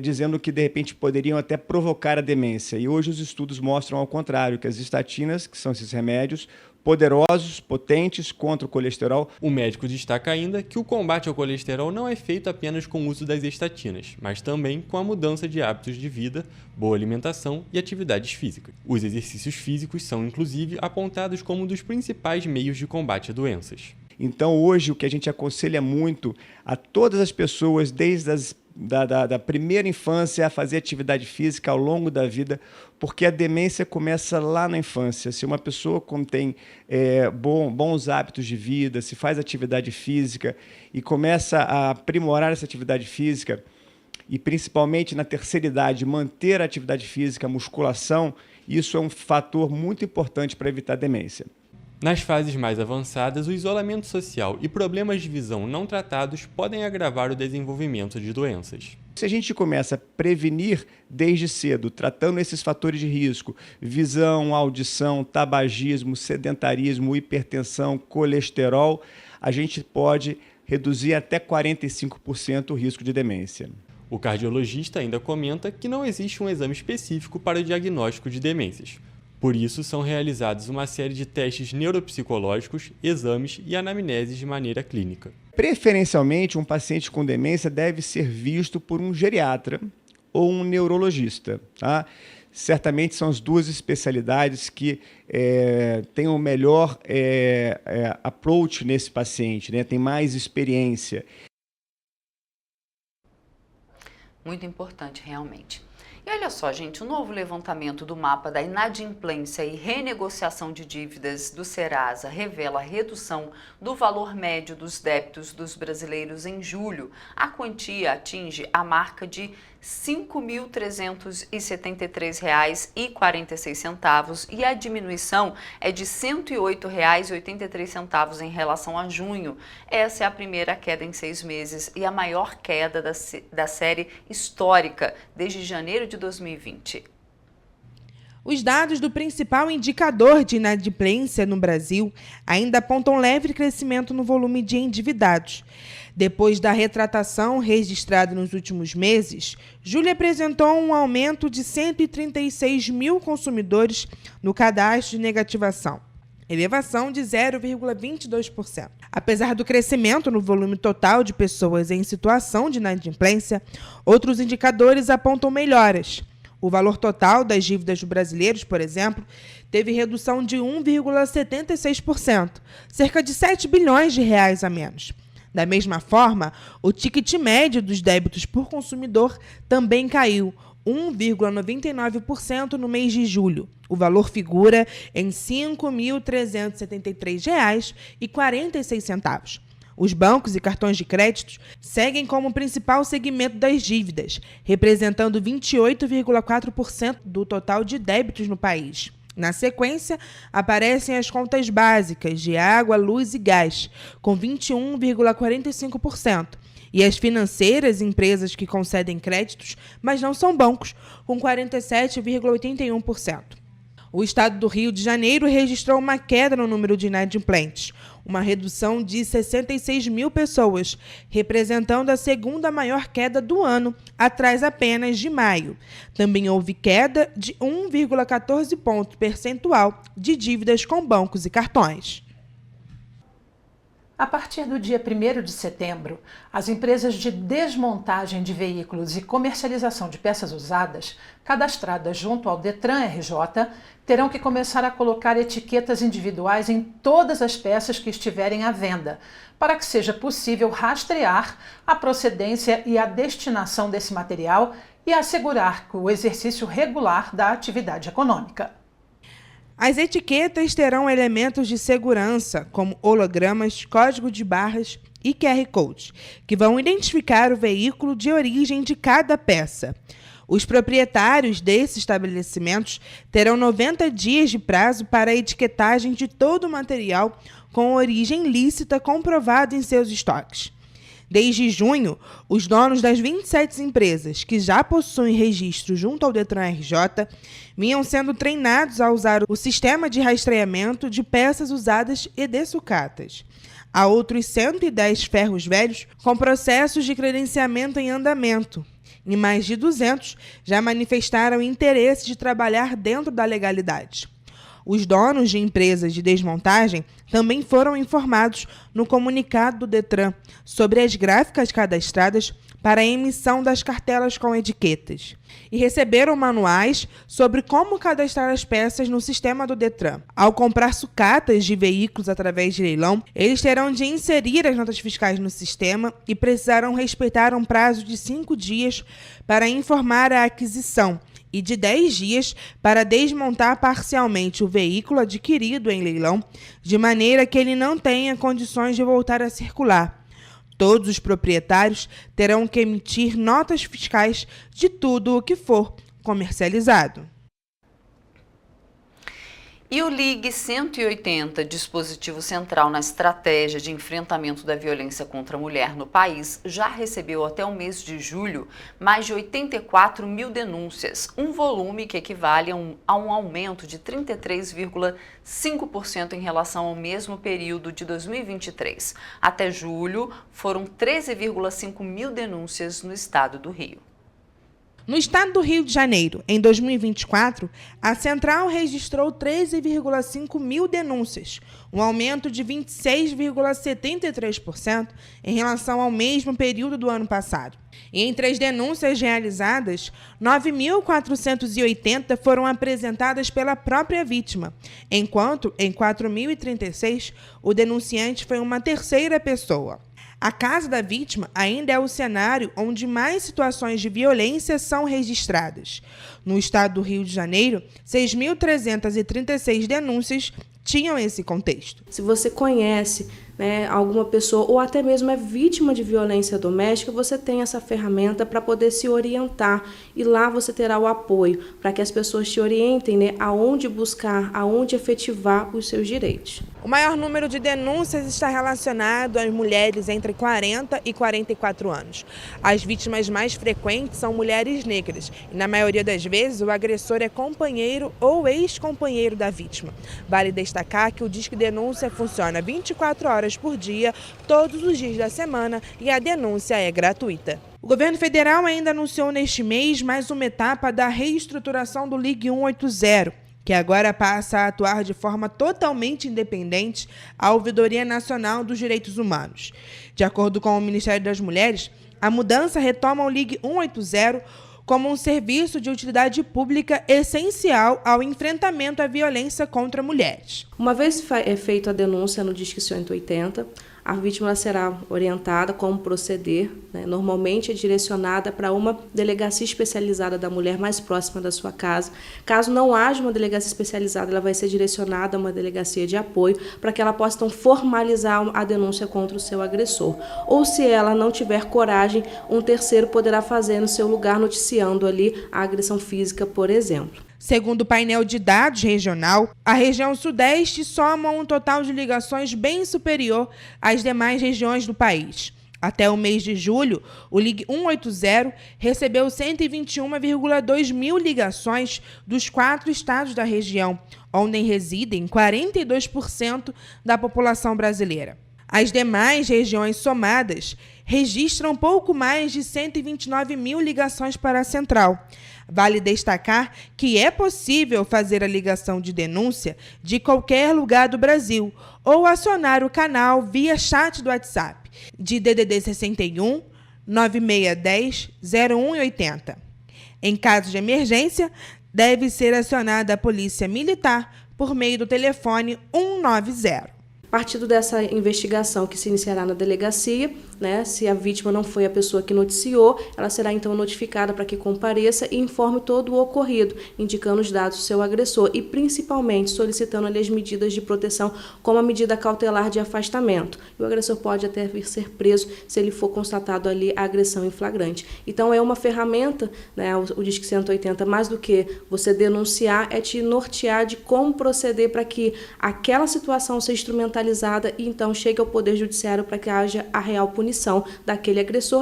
dizendo que de repente poderiam até provocar a demência. E hoje os estudos mostram ao contrário, que as estatinas, que são esses remédios, poderosos, potentes contra o colesterol. O médico destaca ainda que o combate ao colesterol não é feito apenas com o uso das estatinas, mas também com a mudança de hábitos de vida, boa alimentação e atividades físicas. Os exercícios físicos são, inclusive, apontados como um dos principais meios de combate a doenças. Então, hoje, o que a gente aconselha muito a todas as pessoas, desde da primeira infância a fazer atividade física ao longo da vida, porque a demência começa lá na infância. Se uma pessoa tem bons hábitos de vida, se faz atividade física e começa a aprimorar essa atividade física, e principalmente na terceira idade, manter a atividade física, a musculação, isso é um fator muito importante para evitar demência. Nas fases mais avançadas, o isolamento social e problemas de visão não tratados podem agravar o desenvolvimento de doenças. Se a gente começa a prevenir desde cedo, tratando esses fatores de risco, visão, audição, tabagismo, sedentarismo, hipertensão, colesterol, a gente pode reduzir até 45% o risco de demência. O cardiologista ainda comenta que não existe um exame específico para o diagnóstico de demências. Por isso, são realizados uma série de testes neuropsicológicos, exames e anamneses de maneira clínica. Preferencialmente, um paciente com demência deve ser visto por um geriatra ou um neurologista. Tá? Certamente são as duas especialidades que têm o melhor approach nesse paciente, né? Tem mais experiência. Muito importante, realmente. E olha só, gente, o novo levantamento do mapa da inadimplência e renegociação de dívidas do Serasa revela a redução do valor médio dos débitos dos brasileiros em julho. A quantia atinge a marca de R$ 5.373,46 e a diminuição é de R$ 108,83 em relação a junho. Essa é a primeira queda em 6 meses e a maior queda da série histórica desde janeiro de 2020. Os dados do principal indicador de inadimplência no Brasil ainda apontam leve crescimento no volume de endividados. Depois da retratação registrada nos últimos meses, julho apresentou um aumento de 136 mil consumidores no cadastro de negativação, elevação de 0,22%. Apesar do crescimento no volume total de pessoas em situação de inadimplência, outros indicadores apontam melhoras. O valor total das dívidas dos brasileiros, por exemplo, teve redução de 1,76%, cerca de 7 bilhões de reais a menos. Da mesma forma, o ticket médio dos débitos por consumidor também caiu 1,99% no mês de julho. O valor figura em R$ 5.373,46. Os bancos e cartões de crédito seguem como principal segmento das dívidas, representando 28,4% do total de débitos no país. Na sequência, aparecem as contas básicas de água, luz e gás, com 21,45%, e as financeiras, empresas que concedem créditos, mas não são bancos, com 47,81%. O estado do Rio de Janeiro registrou uma queda no número de inadimplentes, uma redução de 66 mil pessoas, representando a segunda maior queda do ano, atrás apenas de maio. Também houve queda de 1,14 ponto percentual de dívidas com bancos e cartões. A partir do dia 1º de setembro, as empresas de desmontagem de veículos e comercialização de peças usadas, cadastradas junto ao Detran RJ, terão que começar a colocar etiquetas individuais em todas as peças que estiverem à venda, para que seja possível rastrear a procedência e a destinação desse material e assegurar o exercício regular da atividade econômica. As etiquetas terão elementos de segurança, como hologramas, código de barras e QR Code, que vão identificar o veículo de origem de cada peça. Os proprietários desses estabelecimentos terão 90 dias de prazo para a etiquetagem de todo o material com origem lícita comprovado em seus estoques. Desde junho, os donos das 27 empresas que já possuem registro junto ao Detran RJ vinham sendo treinados a usar o sistema de rastreamento de peças usadas e de sucatas. Há outros 110 ferros velhos com processos de credenciamento em andamento, e mais de 200 já manifestaram interesse de trabalhar dentro da legalidade. Os donos de empresas de desmontagem também foram informados no comunicado do Detran sobre as gráficas cadastradas para a emissão das cartelas com etiquetas e receberam manuais sobre como cadastrar as peças no sistema do Detran. Ao comprar sucatas de veículos através de leilão, eles terão de inserir as notas fiscais no sistema e precisarão respeitar um prazo de 5 dias para informar a aquisição e de 10 dias para desmontar parcialmente o veículo adquirido em leilão, de maneira que ele não tenha condições de voltar a circular. Todos os proprietários terão que emitir notas fiscais de tudo o que for comercializado. E o Ligue 180, dispositivo central na estratégia de enfrentamento da violência contra a mulher no país, já recebeu até o mês de julho mais de 84 mil denúncias, um volume que equivale a um aumento de 33,5% em relação ao mesmo período de 2023. Até julho, foram 13,5 mil denúncias no estado do Rio. No estado do Rio de Janeiro, em 2024, a Central registrou 13,5 mil denúncias, um aumento de 26,73% em relação ao mesmo período do ano passado. E entre as denúncias realizadas, 9.480 foram apresentadas pela própria vítima, enquanto, em 4.036, o denunciante foi uma terceira pessoa. A casa da vítima ainda é o cenário onde mais situações de violência são registradas. No estado do Rio de Janeiro, 6.336 denúncias tinham esse contexto. Se você conhece, alguma pessoa ou até mesmo é vítima de violência doméstica, você tem essa ferramenta para poder se orientar e lá você terá o apoio para que as pessoas te orientem aonde buscar, aonde efetivar os seus direitos. O maior número de denúncias está relacionado às mulheres entre 40 e 44 anos. As vítimas mais frequentes são mulheres negras e, na maioria das vezes, o agressor é companheiro ou ex-companheiro da vítima. Vale destacar que o Disque Denúncia funciona 24 horas por dia, todos os dias da semana, e a denúncia é gratuita. O governo federal ainda anunciou neste mês mais uma etapa da reestruturação do Ligue 180, que agora passa a atuar de forma totalmente independente à Ouvidoria Nacional dos Direitos Humanos. De acordo com o Ministério das Mulheres, a mudança retoma o Ligue 180 como um serviço de utilidade pública essencial ao enfrentamento à violência contra mulheres. Uma vez feita a denúncia no Disque 180, a vítima será orientada como proceder, normalmente é direcionada para uma delegacia especializada da mulher mais próxima da sua casa. Caso não haja uma delegacia especializada, ela vai ser direcionada a uma delegacia de apoio para que ela possa então formalizar a denúncia contra o seu agressor. Ou se ela não tiver coragem, um terceiro poderá fazer no seu lugar, noticiando ali a agressão física, por exemplo. Segundo o painel de dados regional, a região Sudeste soma um total de ligações bem superior às demais regiões do país. Até o mês de julho, o Ligue 180 recebeu 121,2 mil ligações dos 4 estados da região, onde residem 42% da população brasileira. As demais regiões somadas registram pouco mais de 129 mil ligações para a central. Vale destacar que é possível fazer a ligação de denúncia de qualquer lugar do Brasil ou acionar o canal via chat do WhatsApp de DDD 61 9610 0180. Em caso de emergência, deve ser acionada a Polícia Militar por meio do telefone 190. Partindo dessa investigação que se iniciará na delegacia, né? Se a vítima não foi a pessoa que noticiou, ela será então notificada para que compareça e informe todo o ocorrido, indicando os dados do seu agressor e principalmente solicitando ali as medidas de proteção, como a medida cautelar de afastamento. E o agressor pode até vir ser preso se ele for constatado ali a agressão em flagrante. Então é uma ferramenta, né, o Disque 180, mais do que você denunciar, é te nortear de como proceder para que aquela situação seja instrumentalizada e então chegue ao Poder Judiciário para que haja a real punição daquele agressor.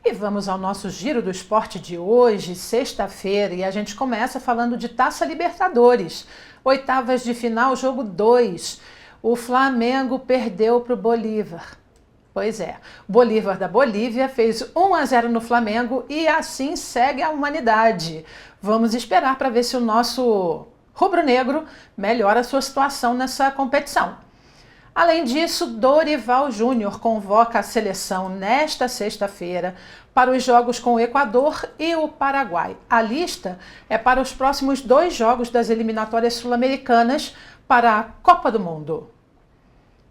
E vamos ao nosso Giro do Esporte de hoje, sexta-feira, e a gente começa falando de Taça Libertadores. Oitavas de final, jogo 2. O Flamengo perdeu para o Bolívar. Pois é, o Bolívar da Bolívia fez 1-0 no Flamengo e assim segue a humanidade. Vamos esperar para ver se o nosso rubro-negro melhora a sua situação nessa competição. Além disso, Dorival Júnior convoca a seleção nesta sexta-feira para os jogos com o Equador e o Paraguai. A lista é para os próximos 2 jogos das eliminatórias sul-americanas para a Copa do Mundo.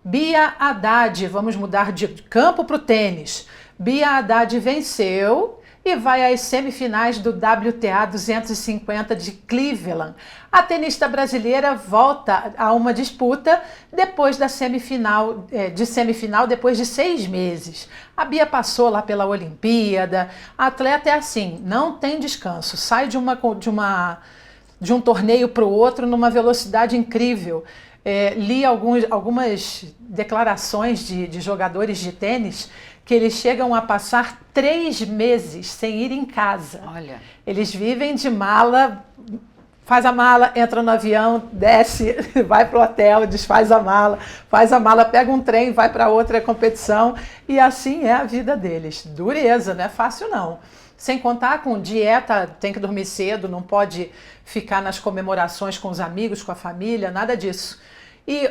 Bia Haddad, vamos mudar de campo para o tênis. Bia Haddad venceu e vai às semifinais do WTA 250 de Cleveland. A tenista brasileira volta a uma disputa depois da semifinal, depois de 6 meses. A Bia passou lá pela Olimpíada. A atleta é assim, não tem descanso, sai de um torneio para o outro numa velocidade incrível. Li algumas declarações de jogadores de tênis que eles chegam a passar 3 meses sem ir em casa. Olha. Eles vivem de mala, faz a mala, entra no avião, desce, vai para o hotel, desfaz a mala, pega um trem, vai para outra competição e assim é a vida deles. Dureza, não é fácil não. Sem contar com dieta, tem que dormir cedo, não pode ficar nas comemorações com os amigos, com a família, nada disso. E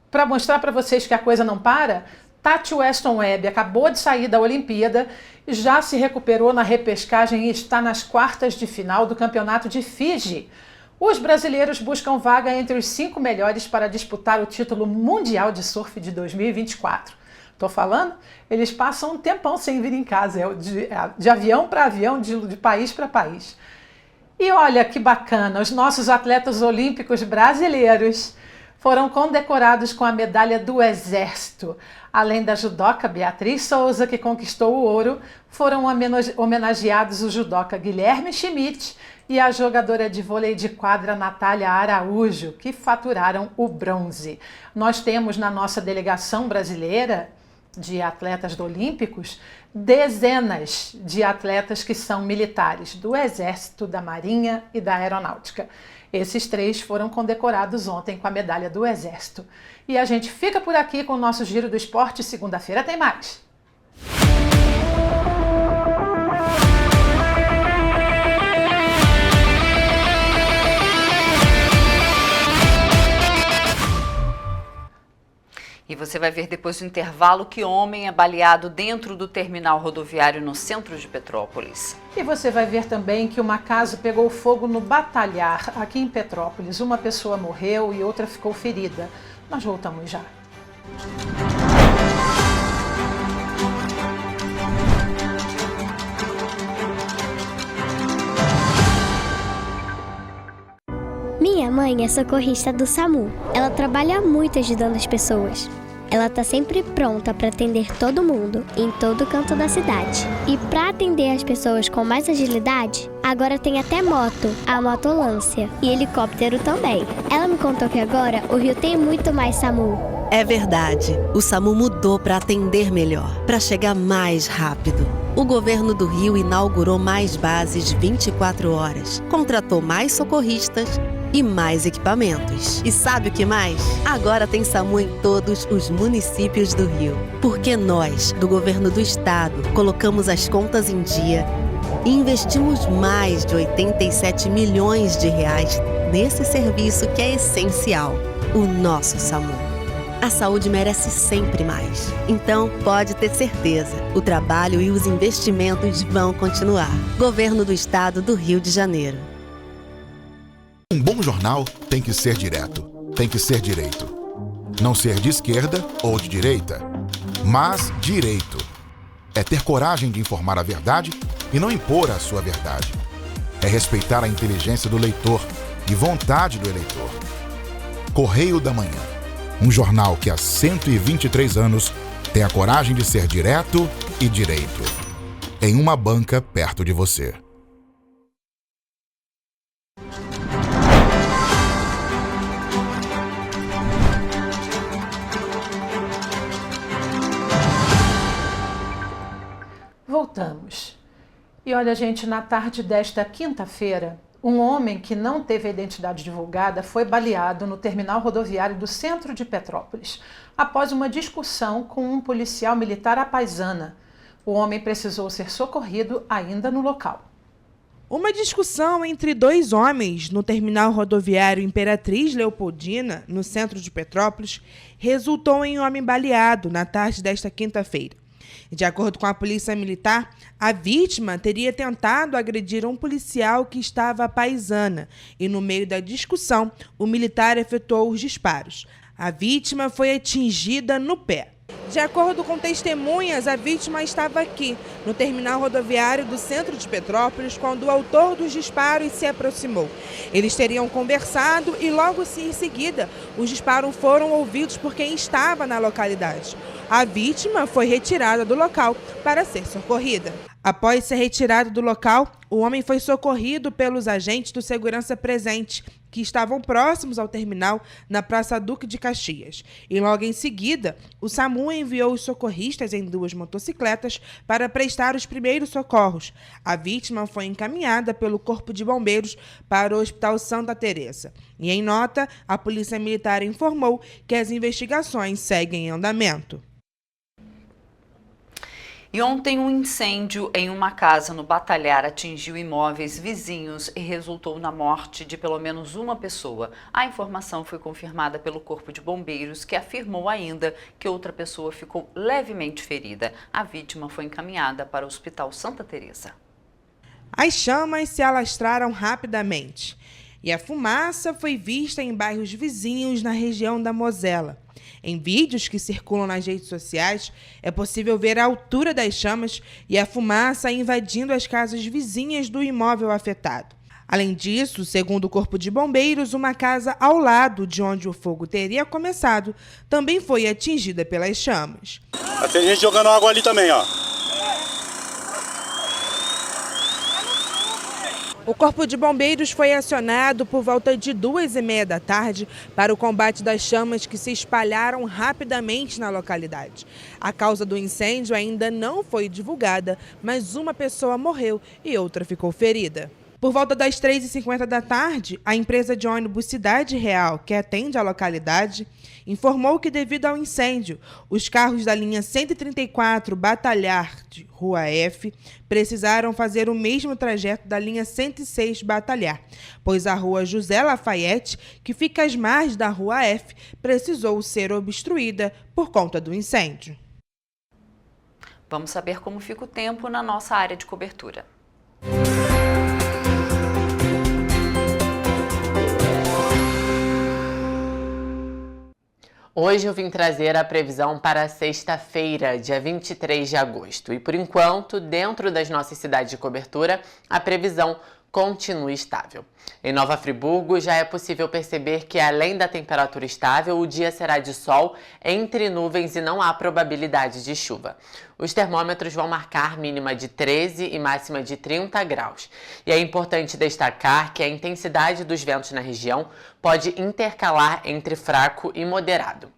para mostrar para vocês que a coisa não para, Tati Weston Webb acabou de sair da Olimpíada, já se recuperou na repescagem e está nas quartas de final do campeonato de Fiji. Os brasileiros buscam vaga entre os 5 melhores para disputar o título mundial de surf de 2024. Estou falando? Eles passam um tempão sem vir em casa, de avião para avião, de país para país. E olha que bacana, os nossos atletas olímpicos brasileiros foram condecorados com a medalha do Exército. Além da judoca Beatriz Souza, que conquistou o ouro, foram homenageados o judoca Guilherme Schmidt e a jogadora de vôlei de quadra Natália Araújo, que faturaram o bronze. Nós temos na nossa delegação brasileira de atletas olímpicos dezenas de atletas que são militares do Exército, da Marinha e da Aeronáutica. Esses 3 foram condecorados ontem com a medalha do Exército. E a gente fica por aqui com o nosso Giro do Esporte. Segunda-feira tem mais. E você vai ver depois do intervalo que homem é baleado dentro do terminal rodoviário no centro de Petrópolis. E você vai ver também que uma casa pegou fogo no Batalhar, aqui em Petrópolis. Uma pessoa morreu e outra ficou ferida. Nós voltamos já. Minha mãe é socorrista do SAMU. Ela trabalha muito ajudando as pessoas. Ela tá sempre pronta para atender todo mundo, em todo canto da cidade. E para atender as pessoas com mais agilidade, agora tem até moto, a motolância, e helicóptero também. Ela me contou que agora o Rio tem muito mais SAMU. É verdade. O SAMU mudou para atender melhor, para chegar mais rápido. O governo do Rio inaugurou mais bases 24 horas, contratou mais socorristas e mais equipamentos. E sabe o que mais? Agora tem SAMU em todos os municípios do Rio. Porque nós, do governo do estado, colocamos as contas em dia e investimos mais de 87 milhões de reais nesse serviço que é essencial, o nosso SAMU. A saúde merece sempre mais. Então, pode ter certeza, o trabalho e os investimentos vão continuar. Governo do Estado do Rio de Janeiro. Um bom jornal tem que ser direto, tem que ser direito. Não ser de esquerda ou de direita, mas direito. É ter coragem de informar a verdade e não impor a sua verdade. É respeitar a inteligência do leitor e vontade do eleitor. Correio da Manhã, um jornal que há 123 anos tem a coragem de ser direto e direito. Em uma banca perto de você. Voltamos. E olha, gente, na tarde desta quinta-feira, um homem que não teve a identidade divulgada foi baleado no terminal rodoviário do centro de Petrópolis, após uma discussão com um policial militar à paisana. O homem precisou ser socorrido ainda no local. Uma discussão entre dois homens no terminal rodoviário Imperatriz Leopoldina, no centro de Petrópolis, resultou em um homem baleado na tarde desta quinta-feira. De acordo com a polícia militar, a vítima teria tentado agredir um policial que estava à paisana e, no meio da discussão, o militar efetuou os disparos. A vítima foi atingida no pé. De acordo com testemunhas, a vítima estava aqui, no terminal rodoviário do centro de Petrópolis, quando o autor dos disparos se aproximou. Eles teriam conversado e logo em seguida, os disparos foram ouvidos por quem estava na localidade. A vítima foi retirada do local para ser socorrida. Após ser retirado do local, o homem foi socorrido pelos agentes do segurança presente, que estavam próximos ao terminal na Praça Duque de Caxias. E logo em seguida, o SAMU enviou os socorristas em 2 motocicletas para prestar os primeiros socorros. A vítima foi encaminhada pelo Corpo de Bombeiros para o Hospital Santa Teresa. E em nota, a Polícia Militar informou que as investigações seguem em andamento. E ontem um incêndio em uma casa no Batalhar atingiu imóveis vizinhos e resultou na morte de pelo menos uma pessoa. A informação foi confirmada pelo Corpo de Bombeiros, que afirmou ainda que outra pessoa ficou levemente ferida. A vítima foi encaminhada para o Hospital Santa Teresa. As chamas se alastraram rapidamente e a fumaça foi vista em bairros vizinhos na região da Mosela. Em vídeos que circulam nas redes sociais, é possível ver a altura das chamas e a fumaça invadindo as casas vizinhas do imóvel afetado. Além disso, segundo o Corpo de Bombeiros, uma casa ao lado de onde o fogo teria começado também foi atingida pelas chamas. Tem gente jogando água ali também, ó. O Corpo de Bombeiros foi acionado por volta de 2h30 da tarde para o combate das chamas que se espalharam rapidamente na localidade. A causa do incêndio ainda não foi divulgada, mas uma pessoa morreu e outra ficou ferida. Por volta das 3h50 da tarde, a empresa de ônibus Cidade Real, que atende a localidade, informou que, devido ao incêndio, os carros da linha 134 Batalhar de Rua F precisaram fazer o mesmo trajeto da linha 106 Batalhar, pois a Rua José Lafayette, que fica às margens da Rua F, precisou ser obstruída por conta do incêndio. Vamos saber como fica o tempo na nossa área de cobertura. Hoje eu vim trazer a previsão para sexta-feira, dia 23 de agosto. E por enquanto, dentro das nossas cidades de cobertura, a previsão continua estável. Em Nova Friburgo, já é possível perceber que, além da temperatura estável, o dia será de sol entre nuvens e não há probabilidade de chuva. Os termômetros vão marcar mínima de 13 e máxima de 30 graus. E é importante destacar que a intensidade dos ventos na região pode intercalar entre fraco e moderado.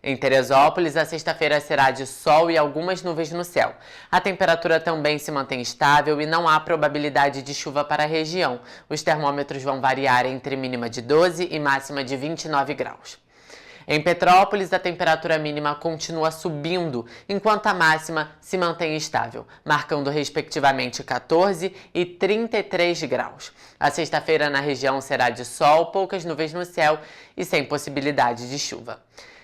Em Teresópolis, a sexta-feira será de sol e algumas nuvens no céu. A temperatura também se mantém estável e não há probabilidade de chuva para a região. Os termômetros vão variar entre mínima de 12 e máxima de 29 graus. Em Petrópolis, a temperatura mínima continua subindo, enquanto a máxima se mantém estável, marcando respectivamente 14 e 33 graus. A sexta-feira na região será de sol, poucas nuvens no céu e sem possibilidade de chuva.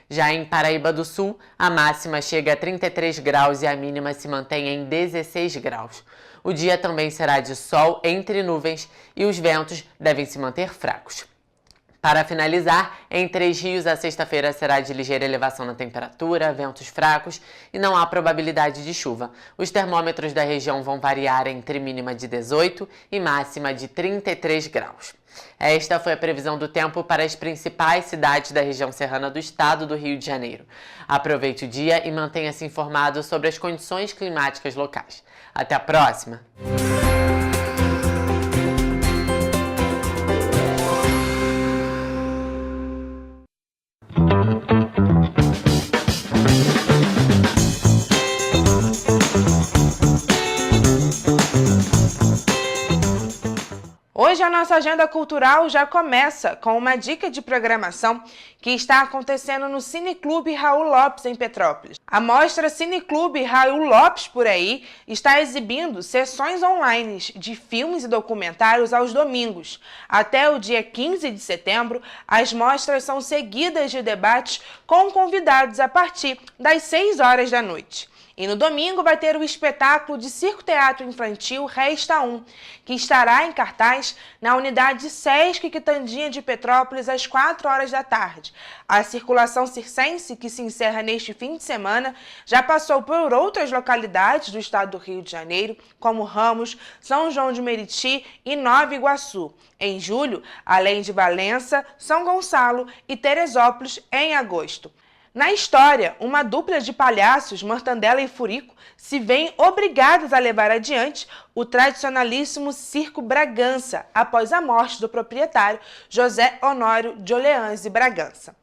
Já em Paraíba do Sul, a máxima chega a 33 graus e a mínima se mantém em 16 graus. O dia também será de sol entre nuvens e os ventos devem se manter fracos. Para finalizar, em Três Rios, a sexta-feira será de ligeira elevação na temperatura, ventos fracos e não há probabilidade de chuva. Os termômetros da região vão variar entre mínima de 18 e máxima de 33 graus. Esta foi a previsão do tempo para as principais cidades da região serrana do estado do Rio de Janeiro. Aproveite o dia e mantenha-se informado sobre as condições climáticas locais. Até a próxima! Hoje a nossa agenda cultural já começa com uma dica de programação que está acontecendo no Cineclube Raul Lopes, em Petrópolis. A mostra Cineclube Raul Lopes por aí está exibindo sessões online de filmes e documentários aos domingos. Até o dia 15 de setembro, as mostras são seguidas de debates com convidados a partir das 6 horas da noite. E no domingo vai ter o espetáculo de circo-teatro infantil Resta 1, que estará em cartaz na unidade Sesc Quitandinha de Petrópolis às 4 horas da tarde. A circulação circense, que se encerra neste fim de semana, já passou por outras localidades do estado do Rio de Janeiro, como Ramos, São João de Meriti e Nova Iguaçu. Em julho, além de Valença, São Gonçalo e Teresópolis em agosto. Na história, uma dupla de palhaços, Mortandela e Furico, se veem obrigados a levar adiante o tradicionalíssimo Circo Bragança, após a morte do proprietário José Honório de Orleans e Bragança.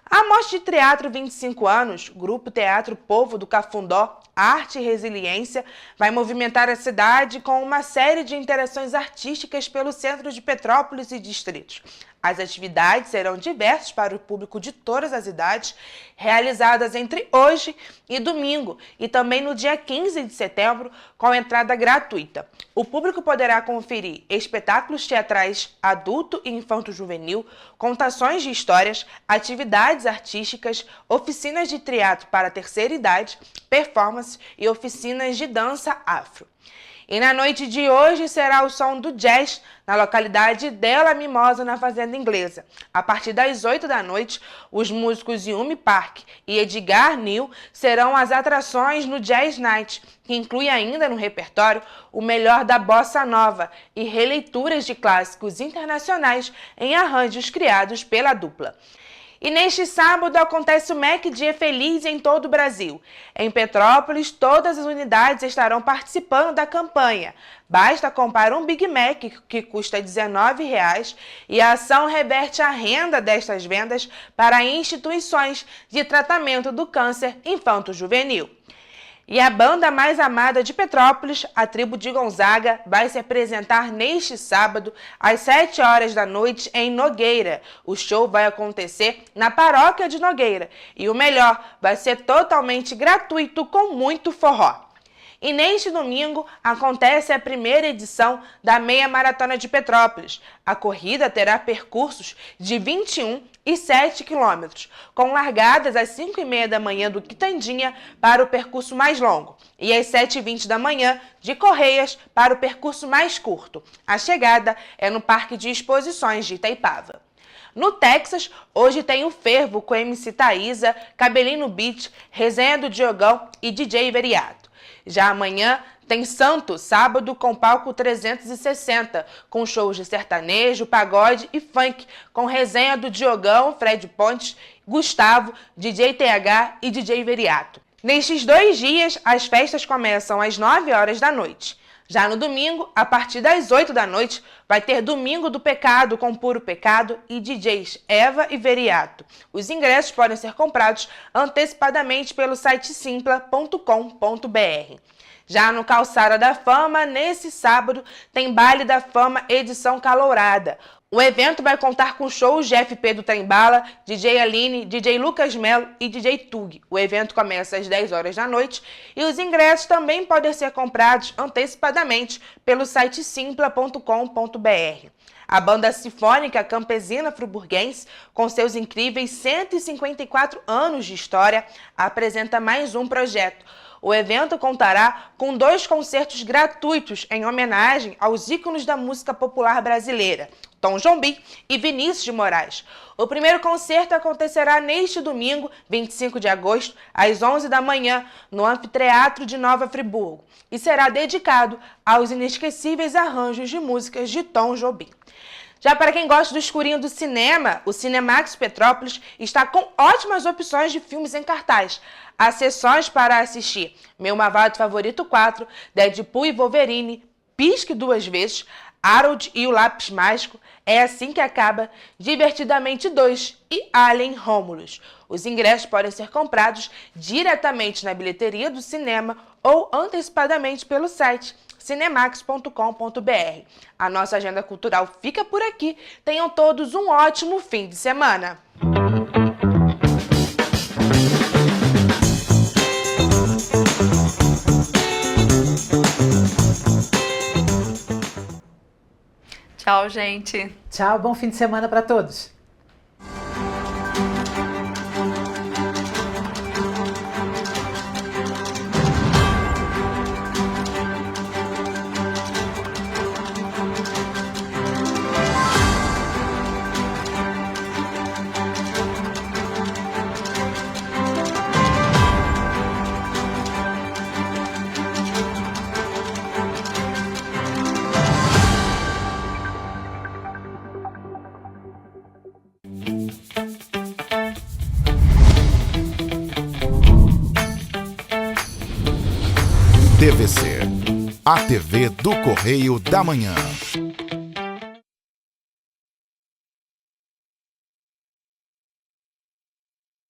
A Mostra de Teatro 25 anos, Grupo Teatro Povo do Cafundó, Arte e Resiliência, vai movimentar a cidade com uma série de interações artísticas pelo centro de Petrópolis e distritos. As atividades serão diversas para o público de todas as idades, realizadas entre hoje e domingo, e também no dia 15 de setembro, com entrada gratuita. O público poderá conferir espetáculos teatrais adulto e infanto-juvenil, contações de histórias, atividades artísticas, oficinas de teatro para a terceira idade, performance e oficinas de dança afro. E na noite de hoje será o som do jazz na localidade Della Mimosa, na Fazenda Inglesa. A partir das 8 da noite, os músicos Yumi Park e Edgar Neal serão as atrações no Jazz Night, que inclui ainda no repertório o melhor da bossa nova e releituras de clássicos internacionais em arranjos criados pela dupla. E neste sábado acontece o Mac Dia Feliz em todo o Brasil. Em Petrópolis, todas as unidades estarão participando da campanha. Basta comprar um Big Mac, que custa R$19, e a ação reverte a renda destas vendas para instituições de tratamento do câncer infanto-juvenil. E a banda mais amada de Petrópolis, a Tribo de Gonzaga, vai se apresentar neste sábado, às 7 horas da noite, em Nogueira. O show vai acontecer na paróquia de Nogueira. E o melhor, vai ser totalmente gratuito, com muito forró. E neste domingo acontece a primeira edição da Meia Maratona de Petrópolis. A corrida terá percursos de 21 e 7 quilômetros, com largadas às 5h30 da manhã do Quitandinha para o percurso mais longo e às 7h20 da manhã de Correias para o percurso mais curto. A chegada é no Parque de Exposições de Itaipava. No Texas, hoje tem o Fervo com MC Thaísa, Cabelinho Beat, Resenha do Diogão e DJ Veriato. Já amanhã tem Santo, sábado, com palco 360, com shows de sertanejo, pagode e funk, com resenha do Diogão, Fred Pontes, Gustavo, DJ TH e DJ Veriato. Nestes 2 dias, as festas começam às 9 horas da noite. Já no domingo, a partir das 8 da noite, vai ter Domingo do Pecado com Puro Pecado e DJs Eva e Veriato. Os ingressos podem ser comprados antecipadamente pelo site simpla.com.br. Já no Calçada da Fama, nesse sábado, tem Baile da Fama edição calourada. O evento vai contar com shows de FP do Trembala, DJ Aline, DJ Lucas Melo e DJ Tug. O evento começa às 10 horas da noite e os ingressos também podem ser comprados antecipadamente pelo site simpla.com.br. A banda sinfônica campesina friburguense, com seus incríveis 154 anos de história, apresenta mais um projeto. O evento contará com 2 concertos gratuitos em homenagem aos ícones da música popular brasileira, Tom Jobim e Vinícius de Moraes. O primeiro concerto acontecerá neste domingo, 25 de agosto, às 11 da manhã, no Anfiteatro de Nova Friburgo, e será dedicado aos inesquecíveis arranjos de músicas de Tom Jobim. Já para quem gosta do escurinho do cinema, o Cinemax Petrópolis está com ótimas opções de filmes em cartaz. Há sessões para assistir Meu Malvado Favorito 4, Deadpool e Wolverine, Pisque 2 vezes, Harold e o Lápis Mágico, É Assim que Acaba, Divertidamente 2 e Alien Romulus. Os ingressos podem ser comprados diretamente na bilheteria do cinema ou antecipadamente pelo site cinemax.com.br. A nossa agenda cultural fica por aqui. Tenham todos um ótimo fim de semana. Tchau, gente. Tchau, bom fim de semana para todos. TVC, a TV do Correio da Manhã.